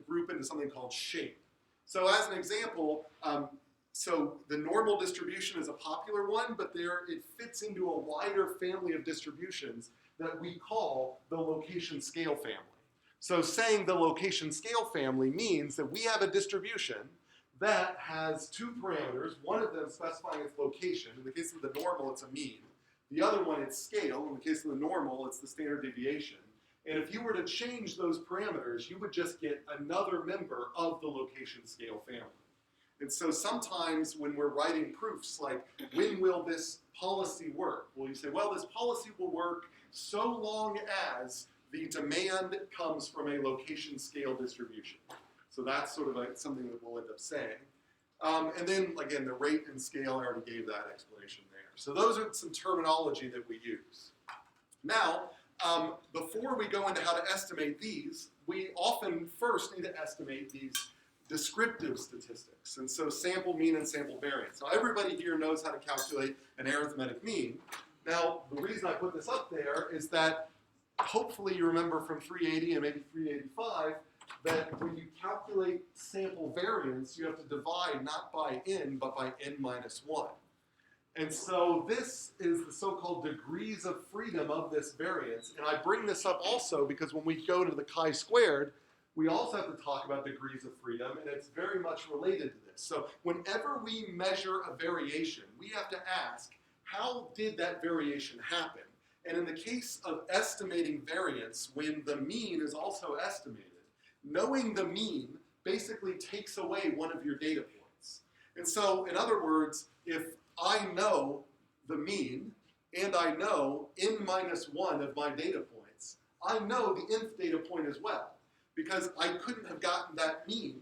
group into something called shape. So as an example, so the normal distribution is a popular one, but it fits into a wider family of distributions that we call the location scale family. So saying the location scale family means that we have a distribution that has 2 parameters, one of them specifying its location. In the case of the normal, it's a mean. The other one, it's scale. In the case of the normal, it's the standard deviation. And if you were to change those parameters, you would just get another member of the location scale family. And so sometimes when we're writing proofs like, when will this policy work? Well, you say, well, this policy will work so long as the demand comes from a location scale distribution. So that's sort of like something that we'll end up saying. And then, again, the rate and scale, I already gave that explanation there. So those are some terminology that we use. Now, before we go into how to estimate these, we often first need to estimate these descriptive statistics. And so sample mean and sample variance. Now, everybody here knows how to calculate an arithmetic mean. Now, the reason I put this up there is that hopefully you remember from 380 and maybe 385 that when you calculate sample variance, you have to divide not by n, but by n minus 1. And so this is the so-called degrees of freedom of this variance. And I bring this up also because when we go to the chi-squared, we also have to talk about degrees of freedom, and it's very much related to this. So whenever we measure a variation, we have to ask, how did that variation happen? And in the case of estimating variance, when the mean is also estimated, knowing the mean basically takes away one of your data points. And so, in other words, if I know the mean and I know n minus 1 of my data points, I know the nth data point as well, because I couldn't have gotten that mean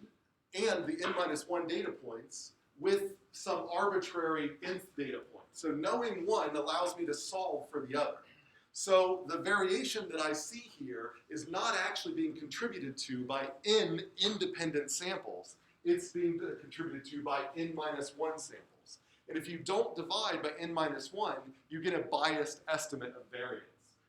and the n minus 1 data points with some arbitrary nth data point. So knowing one allows me to solve for the other. So the variation that I see here is not actually being contributed to by n independent samples. It's being contributed to by n minus 1 samples. And if you don't divide by n minus 1, you get a biased estimate of variance.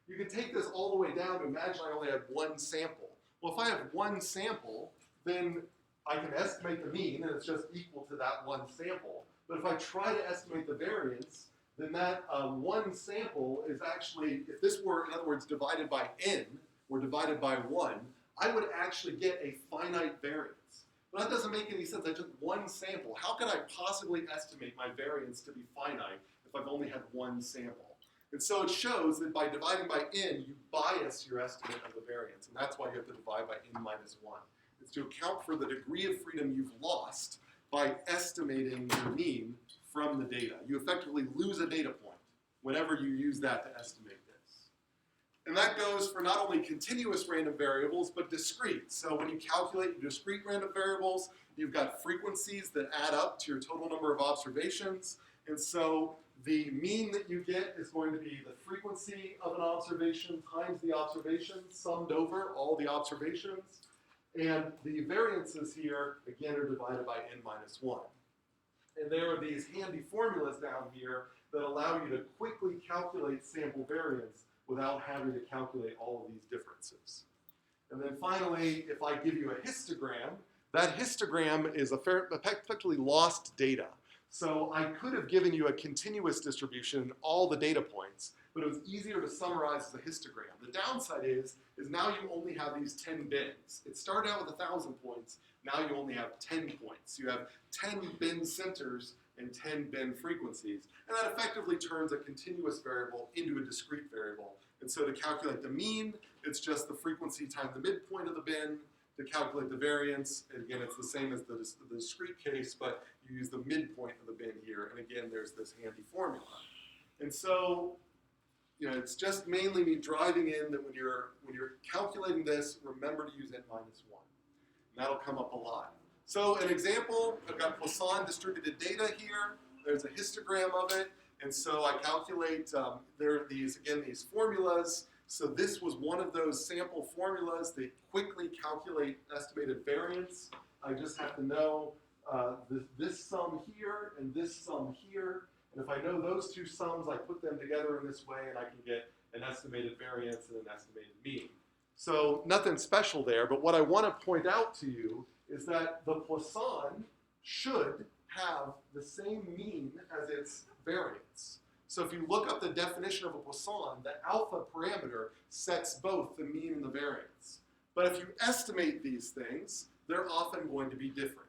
You can take this all the way down to imagine I only had one sample. Well, if I have one sample, then I can estimate the mean, and it's just equal to that one sample. But if I try to estimate the variance, then that one sample is actually, if this were, in other words, divided by n, or divided by 1, I would actually get a finite variance. But that doesn't make any sense. I took one sample. How could I possibly estimate my variance to be finite if I've only had one sample? And so it shows that by dividing by n, you bias your estimate of the variance. And that's why you have to divide by n minus 1. It's to account for the degree of freedom you've lost by estimating your mean from the data. You effectively lose a data point whenever you use that to estimate this. And that goes for not only continuous random variables, but discrete. So when you calculate your discrete random variables, you've got frequencies that add up to your total number of observations. And so the mean that you get is going to be the frequency of an observation times the observations, summed over all the observations. And the variances here, again, are divided by n minus 1. And there are these handy formulas down here that allow you to quickly calculate sample variance without having to calculate all of these differences. And then finally, if I give you a histogram, that histogram is effectively lost data. So I could have given you a continuous distribution, all the data points, but it was easier to summarize as a histogram. The downside is now you only have these 10 bins. It started out with 1,000 points. Now you only have 10 points. You have 10 bin centers and 10 bin frequencies. And that effectively turns a continuous variable into a discrete variable. And so to calculate the mean, it's just the frequency times the midpoint of the bin. To calculate the variance, and again, it's the same as the discrete case, but you use the midpoint of the bin here. And again, there's this handy formula. And so, it's just mainly me driving in that when you're calculating this, remember to use n minus 1. And that'll come up a lot. So an example, I've got Poisson distributed data here. There's a histogram of it. And so I calculate, there are these formulas. So this was one of those sample formulas that quickly calculate estimated variance. I just have to know this sum here and this sum here. And if I know those two sums, I put them together in this way and I can get an estimated variance and an estimated mean. So nothing special there, but what I want to point out to you is that the Poisson should have the same mean as its variance. So if you look up the definition of a Poisson, the alpha parameter sets both the mean and the variance. But if you estimate these things, they're often going to be different.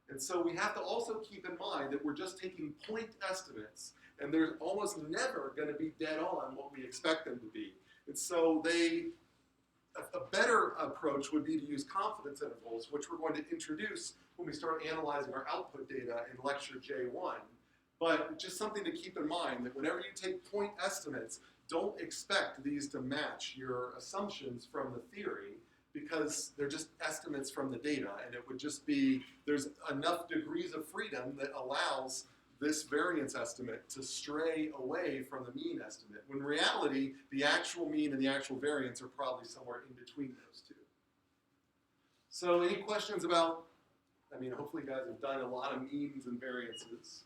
And so we have to also keep in mind that we're just taking point estimates, and they're almost never going to be dead on what we expect them to be. And so they a better approach would be to use confidence intervals, which we're going to introduce when we start analyzing our output data in lecture J1. But just something to keep in mind that whenever you take point estimates, don't expect these to match your assumptions from the theory, because they're just estimates from the data, and it would just be, there's enough degrees of freedom that allows this variance estimate to stray away from the mean estimate, when in reality, the actual mean and the actual variance are probably somewhere in between those two. So any questions about, I mean, hopefully you guys have done a lot of means and variances,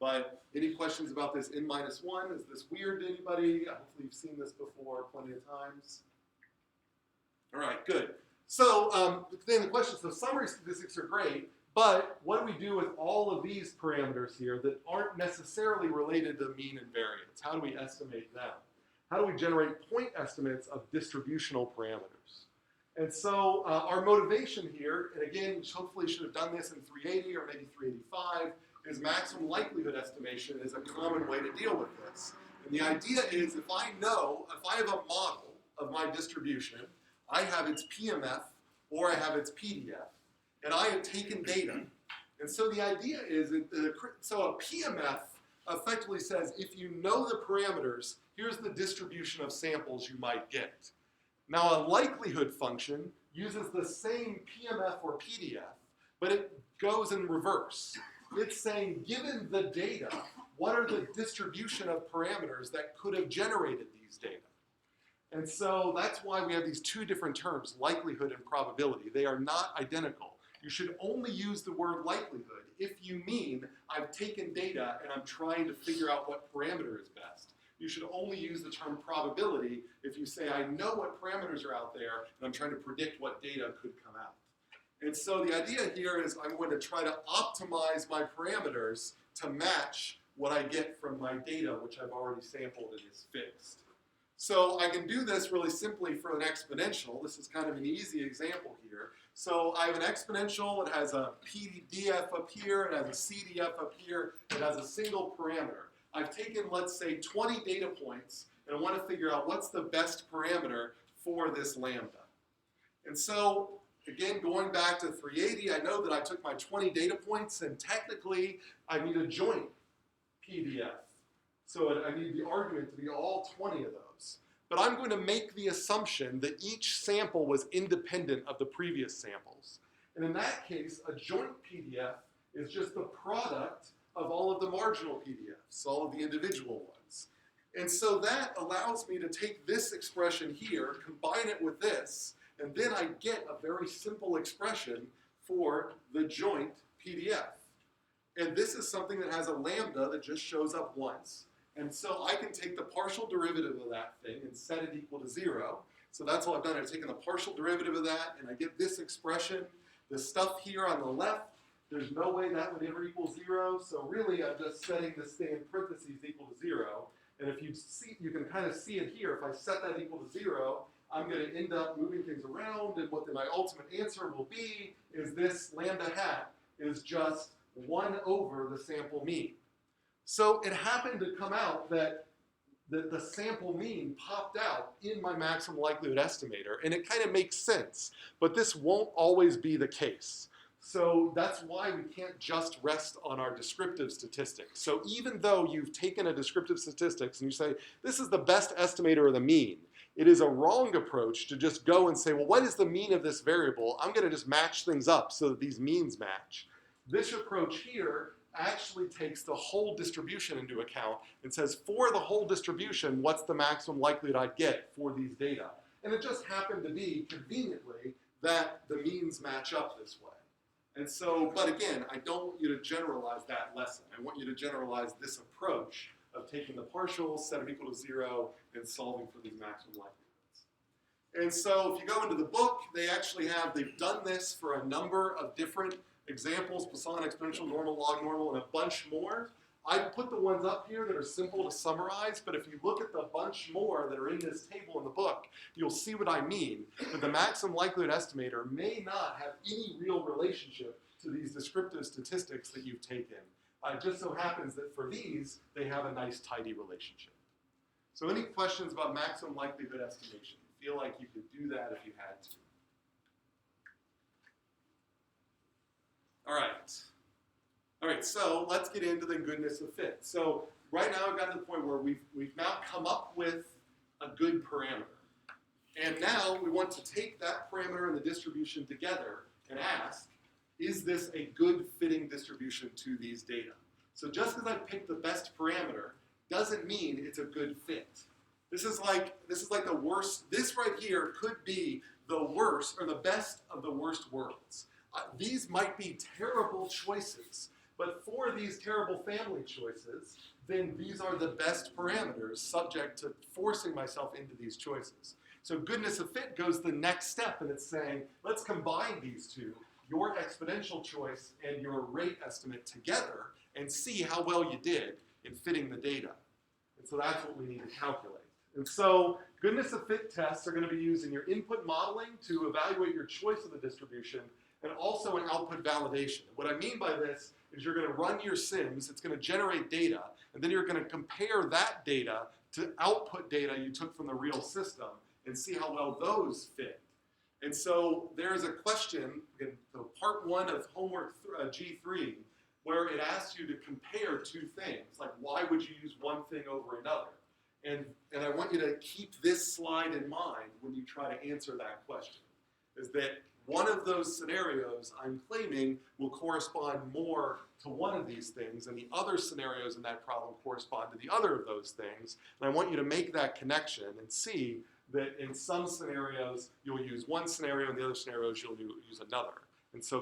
but any questions about this n-1? Is this weird to anybody? Hopefully you've seen this before plenty of times. All right, good. So then the question, so summary statistics are great, but what do we do with all of these parameters here that aren't necessarily related to mean and variance? How do we estimate them? How do we generate point estimates of distributional parameters? And so our motivation here, and again, hopefully should have done this in 380 or maybe 385, is maximum likelihood estimation is a common way to deal with this. And the idea is if I have a model of my distribution, I have its PMF or I have its PDF, and I have taken data. And so the idea is, so a PMF effectively says if you know the parameters, here's the distribution of samples you might get. Now a likelihood function uses the same PMF or PDF, but it goes in reverse. It's saying, given the data, what are the distribution of parameters that could have generated these data? And so that's why we have these two different terms, likelihood and probability. They are not identical. You should only use the word likelihood if you mean I've taken data and I'm trying to figure out what parameter is best. You should only use the term probability if you say I know what parameters are out there and I'm trying to predict what data could come out. And so the idea here is I'm going to try to optimize my parameters to match what I get from my data, which I've already sampled and is fixed. So I can do this really simply for an exponential. This is kind of an easy example here. So I have an exponential, it has a PDF up here, it has a CDF up here, it has a single parameter. I've taken, let's say, 20 data points, and I want to figure out what's the best parameter for this lambda. And so, again, going back to 380, I know that I took my 20 data points, and technically I need a joint PDF. So I need the argument to be all 20 of those. But I'm going to make the assumption that each sample was independent of the previous samples. And in that case, a joint PDF is just the product of all of the marginal PDFs, all of the individual ones. And so that allows me to take this expression here, combine it with this, and then I get a very simple expression for the joint PDF. And this is something that has a lambda that just shows up once. And so I can take the partial derivative of that thing and set it equal to 0. So that's all I've done. I've taken the partial derivative of that, and I get this expression. The stuff here on the left, there's no way that would ever equal 0. So really, I'm just setting this thing in parentheses equal to 0. And if you see, you can kind of see it here. If I set that equal to 0, I'm going to end up moving things around, and what my ultimate answer will be is this lambda hat is just 1 over the sample mean. So it happened to come out that the sample mean popped out in my maximum likelihood estimator, and it kind of makes sense, but this won't always be the case. So that's why we can't just rest on our descriptive statistics. So even though you've taken a descriptive statistics and you say, this is the best estimator of the mean, it is a wrong approach to just go and say, well, what is the mean of this variable? I'm going to just match things up so that these means match. This approach here actually takes the whole distribution into account and says, for the whole distribution, what's the maximum likelihood I'd get for these data? And it just happened to be, conveniently, that the means match up this way. And so, but again, I don't want you to generalize that lesson. I want you to generalize this approach of taking the partials, set it equal to 0, and solving for these maximum likelihoods. And so if you go into the book, they've done this for a number of different examples, Poisson, exponential, normal, log normal, and a bunch more. I've put the ones up here that are simple to summarize, but if you look at the bunch more that are in this table in the book, you'll see what I mean. That the maximum likelihood estimator may not have any real relationship to these descriptive statistics that you've taken. It just so happens that for these, they have a nice tidy relationship. So any questions about maximum likelihood estimation? feel like you could do that if you had to. All right, so let's get into the goodness of fit. So right now I've gotten to the point where we've now come up with a good parameter. And now we want to take that parameter and the distribution together and ask, is this a good fitting distribution to these data? So just because I picked the best parameter doesn't mean it's a good fit. This is like the worst. This right here could be the worst or the best of the worst worlds. These might be terrible choices, but for these terrible family choices, then these are the best parameters subject to forcing myself into these choices. So goodness of fit goes the next step, and it's saying, let's combine these two, your exponential choice and your rate estimate together, and see how well you did in fitting the data. And so that's what we need to calculate. And so goodness of fit tests are going to be used in your input modeling to evaluate your choice of the distribution, and also in output validation. What I mean by this is you're going to run your sims, it's going to generate data, and then you're going to compare that data to output data you took from the real system and see how well those fit. And so there's a question in the part 1 of homework G3 where it asks you to compare two things, like why would you use one thing over another? And I want you to keep this slide in mind when you try to answer that question, is that one of those scenarios I'm claiming will correspond more to one of these things, and the other scenarios in that problem correspond to the other of those things. And I want you to make that connection and see that in some scenarios you'll use one scenario, and the other scenarios you'll use another. And so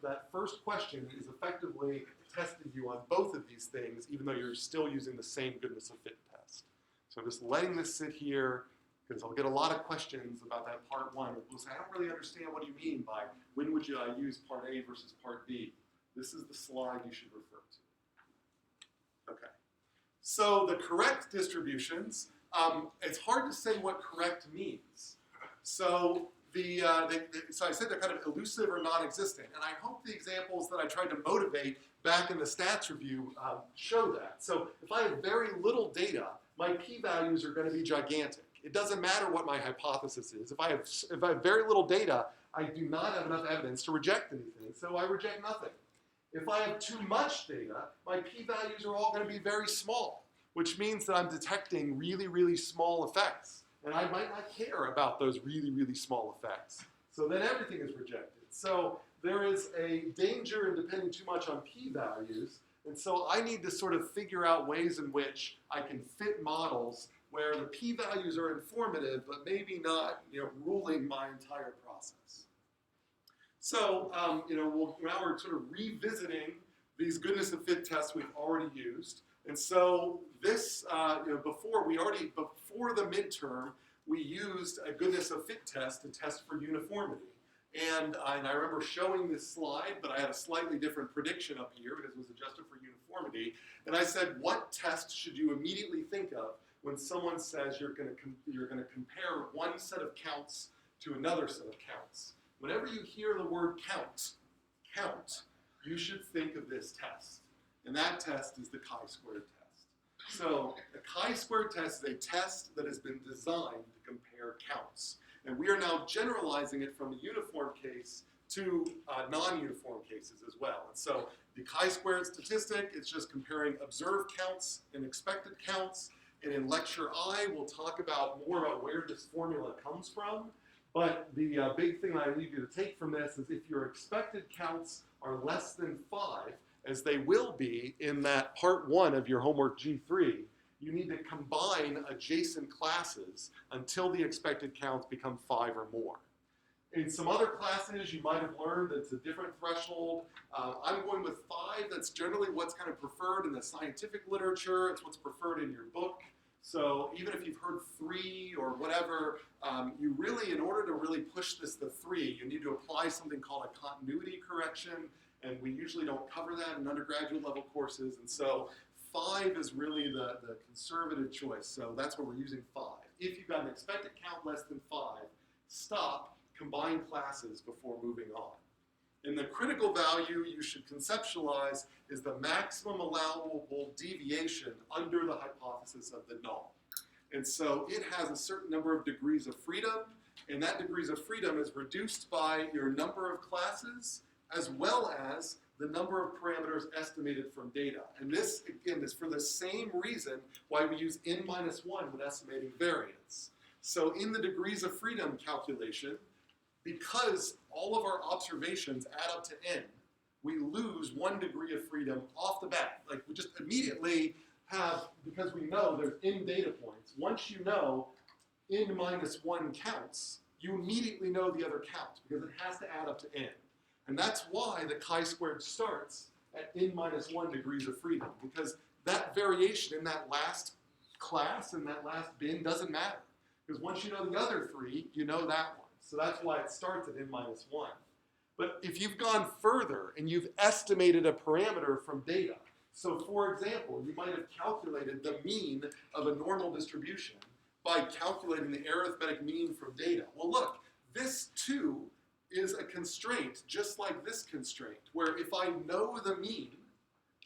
that first question is effectively testing you on both of these things, even though you're still using the same goodness of fit test. So I'm just letting this sit here, because I'll get a lot of questions about that part 1. People say, I don't really understand what you mean by when would you use part A versus part B. This is the slide you should refer to. Okay. So the correct distributions, it's hard to say what correct means. So so I said they're kind of elusive or non-existent, and I hope the examples that I tried to motivate back in the stats review show that. So if I have very little data, my p-values are going to be gigantic. It doesn't matter what my hypothesis is. If I have very little data, I do not have enough evidence to reject anything, so I reject nothing. If I have too much data, my p-values are all going to be very small, which means that I'm detecting really, really small effects. And I might not care about those really, really small effects. So then everything is rejected. So there is a danger in depending too much on p-values. And so I need to sort of figure out ways in which I can fit models where the p-values are informative, but maybe not, ruling my entire process. So, now we're sort of revisiting these goodness of fit tests we've already used. And so this, before the midterm, we used a goodness of fit test to test for uniformity. And I remember showing this slide, but I had a slightly different prediction up here because it was adjusted for uniformity. And I said, what test should you immediately think of when someone says you're going to compare one set of counts to another set of counts? Whenever you hear the word count, you should think of this test. And that test is the chi-squared test. So the chi-squared test is a test that has been designed to compare counts. And we are now generalizing it from a uniform case to non-uniform cases as well. And so the chi-squared statistic, it's just comparing observed counts and expected counts. And in lecture I, we'll talk more about where this formula comes from. But the big thing I leave you to take from this is if your expected counts are less than 5, as they will be in that part 1 of your homework G3, you need to combine adjacent classes until the expected counts become 5 or more. In some other classes, you might have learned that it's a different threshold. I'm going with 5. That's generally what's kind of preferred in the scientific literature. It's what's preferred in your book. So even if you've heard 3 or whatever, you really, in order to really push this to 3, you need to apply something called a continuity correction. And we usually don't cover that in undergraduate level courses. And so 5 is really the conservative choice. So that's where we're using 5. If you've got an expected count less than 5, stop, combine classes before moving on. And the critical value you should conceptualize is the maximum allowable deviation under the hypothesis of the null. And so it has a certain number of degrees of freedom, and that degrees of freedom is reduced by your number of classes as well as the number of parameters estimated from data. And this, again, is for the same reason why we use n minus 1 when estimating variance. So in the degrees of freedom calculation, because all of our observations add up to n, we lose 1 degree of freedom off the bat. Like we just immediately have, because we know there's n data points, once you know n minus 1 counts, you immediately know the other count because it has to add up to n. And that's why the chi-squared starts at n minus 1 degrees of freedom, because that variation in that last class and that last bin doesn't matter. Because once you know the other 3, you know that one. So that's why it starts at n minus 1. But if you've gone further and you've estimated a parameter from data, so for example, you might have calculated the mean of a normal distribution by calculating the arithmetic mean from data. Well, look, this too is a constraint, just like this constraint, where if I know the mean,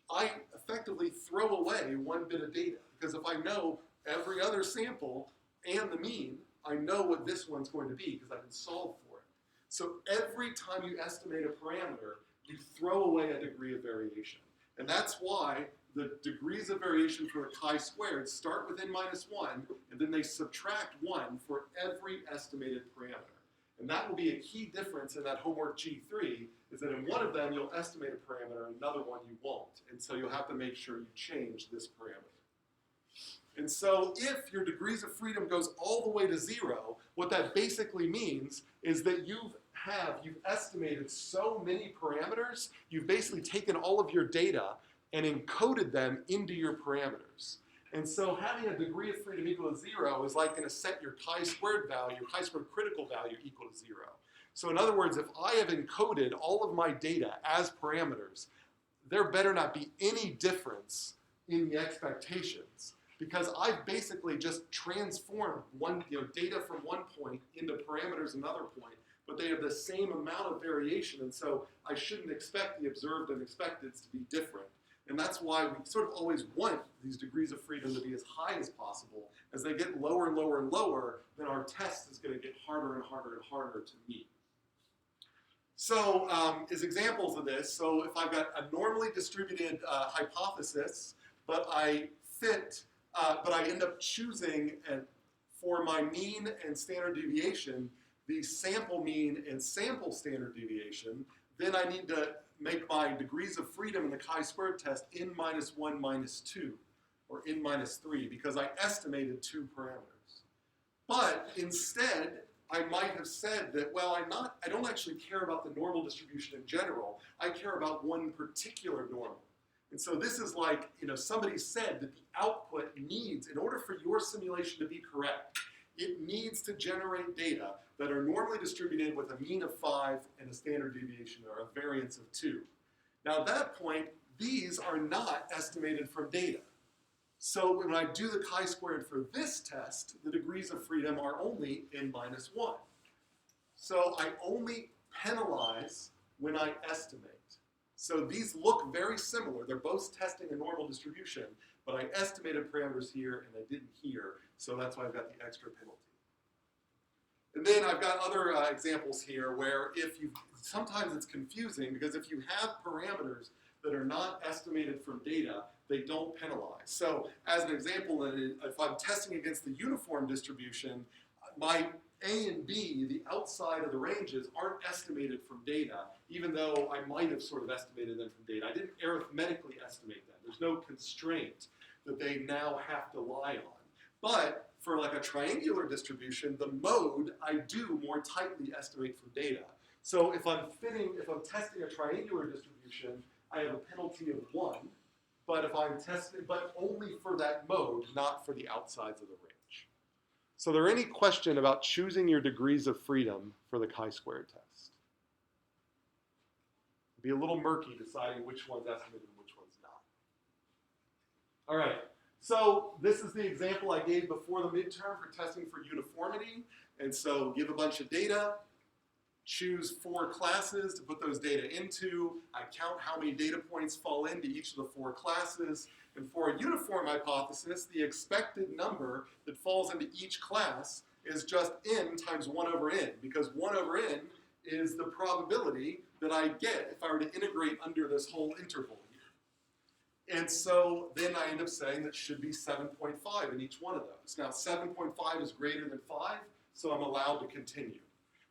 I effectively throw away 1 bit of data. Because if I know every other sample and the mean, I know what this one's going to be because I can solve for it. So every time you estimate a parameter, you throw away a degree of variation. And that's why the degrees of variation for the chi-squared start with n minus 1, and then they subtract 1 for every estimated parameter. And that will be a key difference in that homework G3, is that in one of them you'll estimate a parameter, and another one you won't. And so you'll have to make sure you change this parameter. And so if your degrees of freedom goes all the way to 0, what that basically means is that you've estimated so many parameters, you've basically taken all of your data and encoded them into your parameters. And so having a degree of freedom equal to 0 is like going to set your chi-squared value, chi-squared critical value equal to 0. So in other words, if I have encoded all of my data as parameters, there better not be any difference in the expectations, because I've basically just transformed data from one point into parameters another point, but they have the same amount of variation, and so I shouldn't expect the observed and expecteds to be different. And that's why we sort of always want these degrees of freedom to be as high as possible. As they get lower and lower and lower, then our test is going to get harder and harder and harder to meet. So as examples of this, so if I've got a normally distributed hypothesis, but I end up choosing for my mean and standard deviation, the sample mean and sample standard deviation, then I need to make my degrees of freedom in the chi-squared test n minus 1 minus 2, or n minus 3, because I estimated 2 parameters. But instead, I might have said that, well, I don't actually care about the normal distribution in general. I care about one particular normal. And so this is like, somebody said that the output needs, in order for your simulation to be correct, it needs to generate data that are normally distributed with a mean of 5 and a standard deviation or a variance of 2. Now at that point, these are not estimated from data. So when I do the chi-squared for this test, the degrees of freedom are only n minus 1. So I only penalize when I estimate. So these look very similar. They're both testing a normal distribution, but I estimated parameters here and I didn't here, so that's why I've got the extra penalty. And then I've got other examples here where sometimes it's confusing because if you have parameters that are not estimated from data, they don't penalize. So as an example, if I'm testing against the uniform distribution, my A and B, the outside of the ranges, aren't estimated from data, even though I might have sort of estimated them from data. I didn't arithmetically estimate them. There's no constraint that they now have to lie on. But for like a triangular distribution, the mode I do more tightly estimate from data. So if I'm testing a triangular distribution, I have a penalty of 1. But if I'm testing, but only for that mode, not for the outsides of the range. So, are there any question about choosing your degrees of freedom for the chi-squared test? It'd be a little murky deciding which one's estimated and which one's not. All right. So this is the example I gave before the midterm for testing for uniformity. And so give a bunch of data, choose 4 classes to put those data into. I count how many data points fall into each of the 4 classes. And for a uniform hypothesis, the expected number that falls into each class is just n times 1 over n, because 1 over n is the probability that I get if I were to integrate under this whole interval here. And so then I end up saying that should be 7.5 in each one of those. Now 7.5 is greater than 5, so I'm allowed to continue.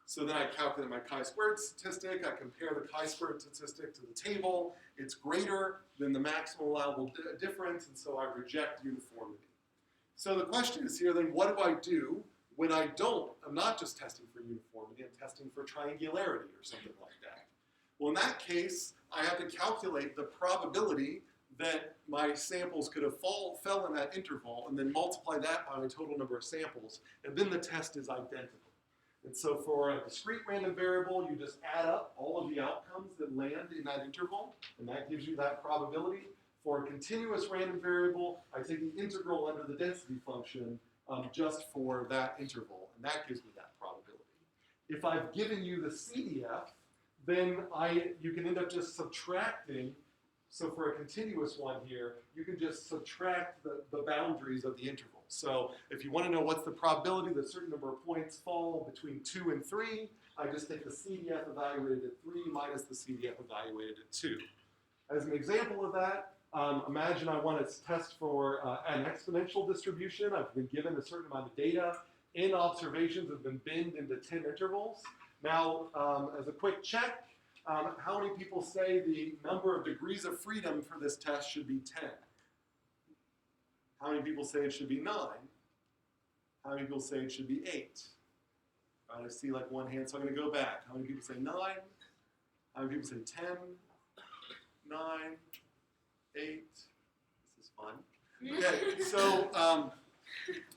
So then I calculate my chi-squared statistic, I compare the chi-squared statistic to the table, it's greater than the maximum allowable difference, and so I reject uniformity. So the question is here then, what do I do when I'm not just testing for uniformity, I'm testing for triangularity or something like that? Well, in that case, I have to calculate the probability that my samples could have fell in that interval and then multiply that by the total number of samples, and then the test is identical. And so for a discrete random variable, you just add up all of the outcomes that land in that interval, and that gives you that probability. For a continuous random variable, I take the integral under the density function just for that interval, and that gives me that probability. If I've given you the CDF, then you can end up just subtracting. So for a continuous one here, you can just subtract the boundaries of the interval. So if you want to know what's the probability that a certain number of points fall between 2 and 3, I just take the CDF evaluated at 3 minus the CDF evaluated at 2. As an example of that, imagine I want to test for an exponential distribution. I've been given a certain amount of data. N observations have been binned into 10 intervals. Now, as a quick check, how many people say the number of degrees of freedom for this test should be 10? How many people say it should be 9? How many people say it should be 8? All right, I see like one hand, so I'm going to go back. How many people say 9? How many people say 10? 9? 8? This is fun. Okay,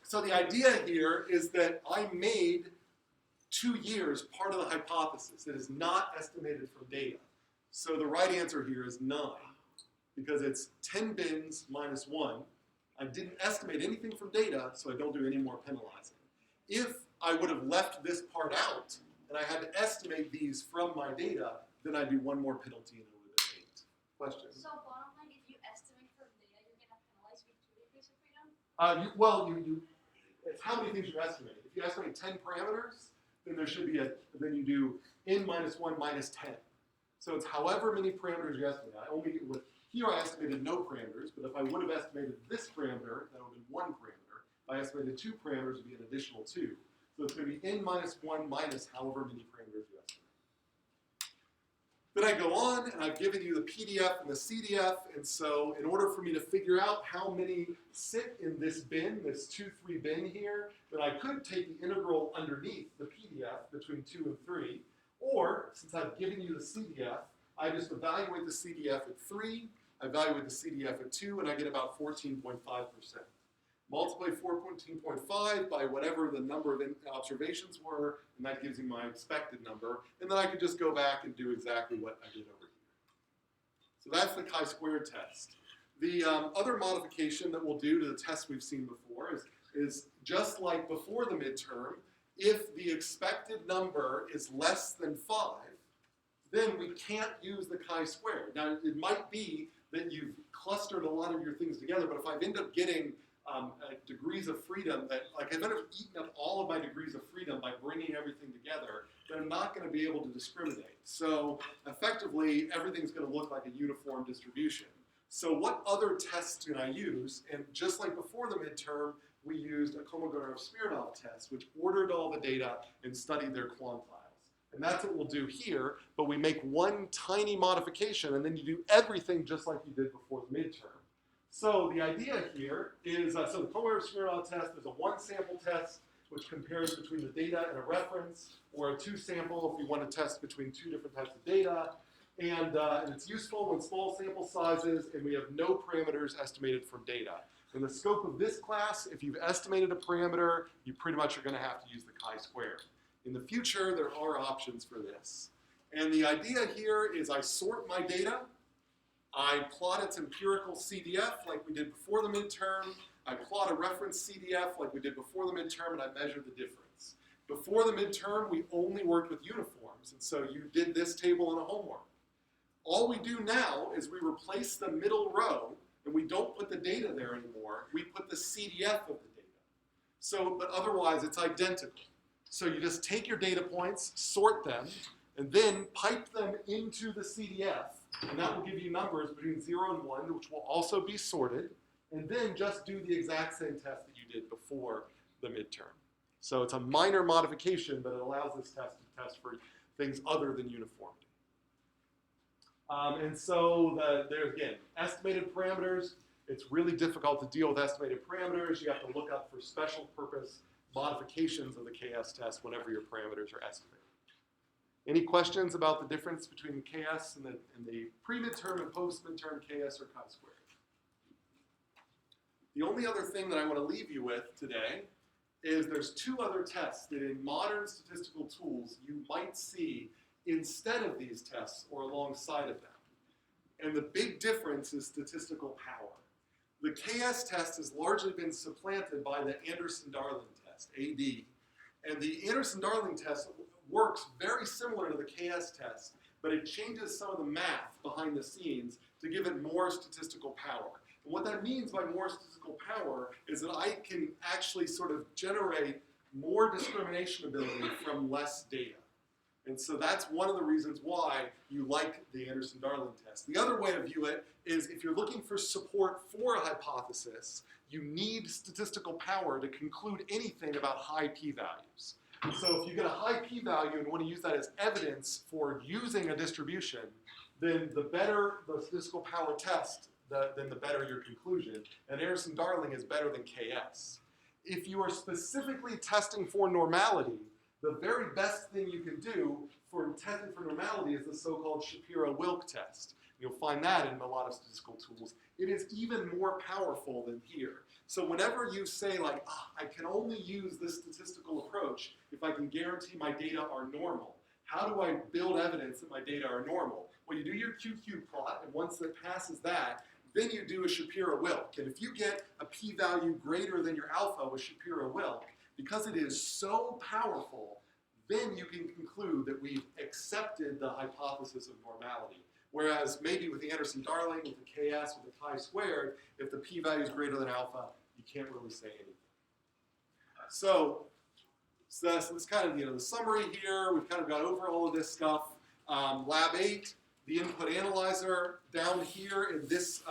so the idea here is that I made 2 years part of the hypothesis. It is not estimated from data. So the right answer here is 9, because it's 10 bins minus 1. I didn't estimate anything from data, so I don't do any more penalizing. If I would have left this part out, and I had to estimate these from my data, then I'd do one more penalty and it would have been 8. Questions? So bottom line, if you estimate from data, you're going to penalize with 2 degrees of freedom? It's how many things you estimate. If you estimate 10 parameters, then then you do n minus 1 minus 10. So it's however many parameters you estimate. Here I estimated no parameters, but if I would have estimated this parameter, that would have been 1 parameter. If I estimated 2 parameters, it would be an additional 2. So it's going to be n minus 1 minus however many parameters you estimate. Then I go on, and I've given you the PDF and the CDF, and so in order for me to figure out how many sit in this bin, this 2, 3 bin here, then I could take the integral underneath the PDF between 2 and 3, or since I've given you the CDF, I just evaluate the CDF at 3, I evaluate the CDF at 2, and I get about 14.5%. Multiply 14.5 by whatever the number of observations were, and that gives you my expected number. And then I could just go back and do exactly what I did over here. So that's the chi-squared test. The other modification that we'll do to the test we've seen before is just like before the midterm, if the expected number is less than 5, then we can't use the chi-squared. Now, it might be that you've clustered a lot of your things together, but if I end up getting degrees of freedom that, like, I've ended up eating up all of my degrees of freedom by bringing everything together, then I'm not going to be able to discriminate. So effectively, everything's going to look like a uniform distribution. So what other tests can I use? And just like before the midterm, we used a Kolmogorov-Smirnov test, which ordered all the data and studied their quantiles. And that's what we'll do here, but we make one tiny modification, and then you do everything just like you did before the midterm. So the idea here is, so the Kolmogorov-Smirnov test is a 1-sample test, which compares between the data and a reference, or a 2-sample if you want to test between 2 different types of data. And it's useful when small sample sizes, and we have no parameters estimated from data. In the scope of this class, if you've estimated a parameter, you pretty much are going to have to use the chi-square. In the future, there are options for this. And the idea here is I sort my data, I plot its empirical CDF like we did before the midterm, I plot a reference CDF like we did before the midterm, and I measure the difference. Before the midterm, we only worked with uniforms, and so you did this table in a homework. All we do now is we replace the middle row And we don't put the data there anymore. We put the CDF of the data. So, but otherwise it's identical. So you just take your data points, sort them, and then pipe them into the CDF. And that will give you numbers between 0 and 1, which will also be sorted. And then just do the exact same test that you did before the midterm. So it's a minor modification, but it allows this test to test for things other than uniformity. And so there's, again, estimated parameters. It's really difficult to deal with estimated parameters. You have to look up for special purpose modifications of the KS test whenever your parameters are estimated. Any questions about the difference between the KS and the pre-midterm and post-midterm KS or chi-squared? The only other thing that I want to leave you with today is there's two other tests that in modern statistical tools you might see instead of these tests or alongside of them. And the big difference is statistical power. The KS test has largely been supplanted by the Anderson-Darling test, AD. And the Anderson-Darling test works very similar to the KS test, but it changes some of the math behind the scenes to give it more statistical power. And what that means by more statistical power is that I can actually sort of generate more discrimination ability from less data. And so that's one of the reasons why you like the Anderson-Darling test. The other way to view it is if you're looking for support for a hypothesis, you need statistical power to conclude anything about high p-values. So if you get a high p-value and want to use that as evidence for using a distribution, then the better the statistical power test, then the better your conclusion. And Anderson-Darling is better than KS. If you are specifically testing for normality, the very best thing you can do for testing for normality is the so-called Shapiro-Wilk test. You'll find that in a lot of statistical tools. It is even more powerful than here. So whenever you say like, I can only use this statistical approach if I can guarantee my data are normal. How do I build evidence that my data are normal? Well, you do your QQ plot, and once it passes that, then you do a Shapiro-Wilk. And if you get a p-value greater than your alpha with Shapiro-Wilk, because it is so powerful, then you can conclude that we've accepted the hypothesis of normality. Whereas maybe with the Anderson-Darling, with the KS, with the chi-squared, if the p-value is greater than alpha, you can't really say anything. So that's kind of the summary here. We've kind of got over all of this stuff. Lab 8, the input analyzer down here in this,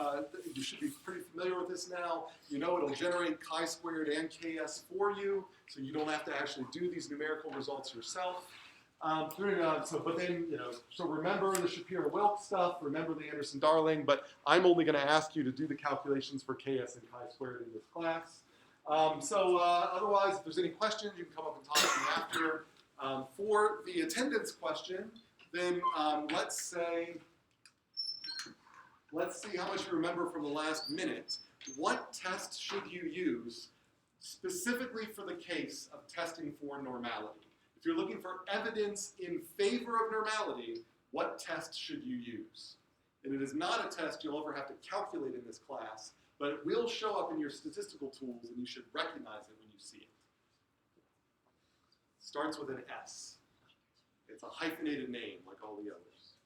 you should be pretty familiar with this now. You know it'll generate chi-squared and KS for you, so you don't have to actually do these numerical results yourself. So remember the Shapiro-Wilk stuff, remember the Anderson-Darling, but I'm only going to ask you to do the calculations for KS and chi-squared in this class. Otherwise, if there's any questions, you can come up and talk to me after. For the attendance question, then let's see how much you remember from the last minute. What test should you use specifically for the case of testing for normality? If you're looking for evidence in favor of normality, what test should you use? And it is not a test you'll ever have to calculate in this class, but it will show up in your statistical tools and you should recognize it when you see it. It starts with an S. It's a hyphenated name like all the others.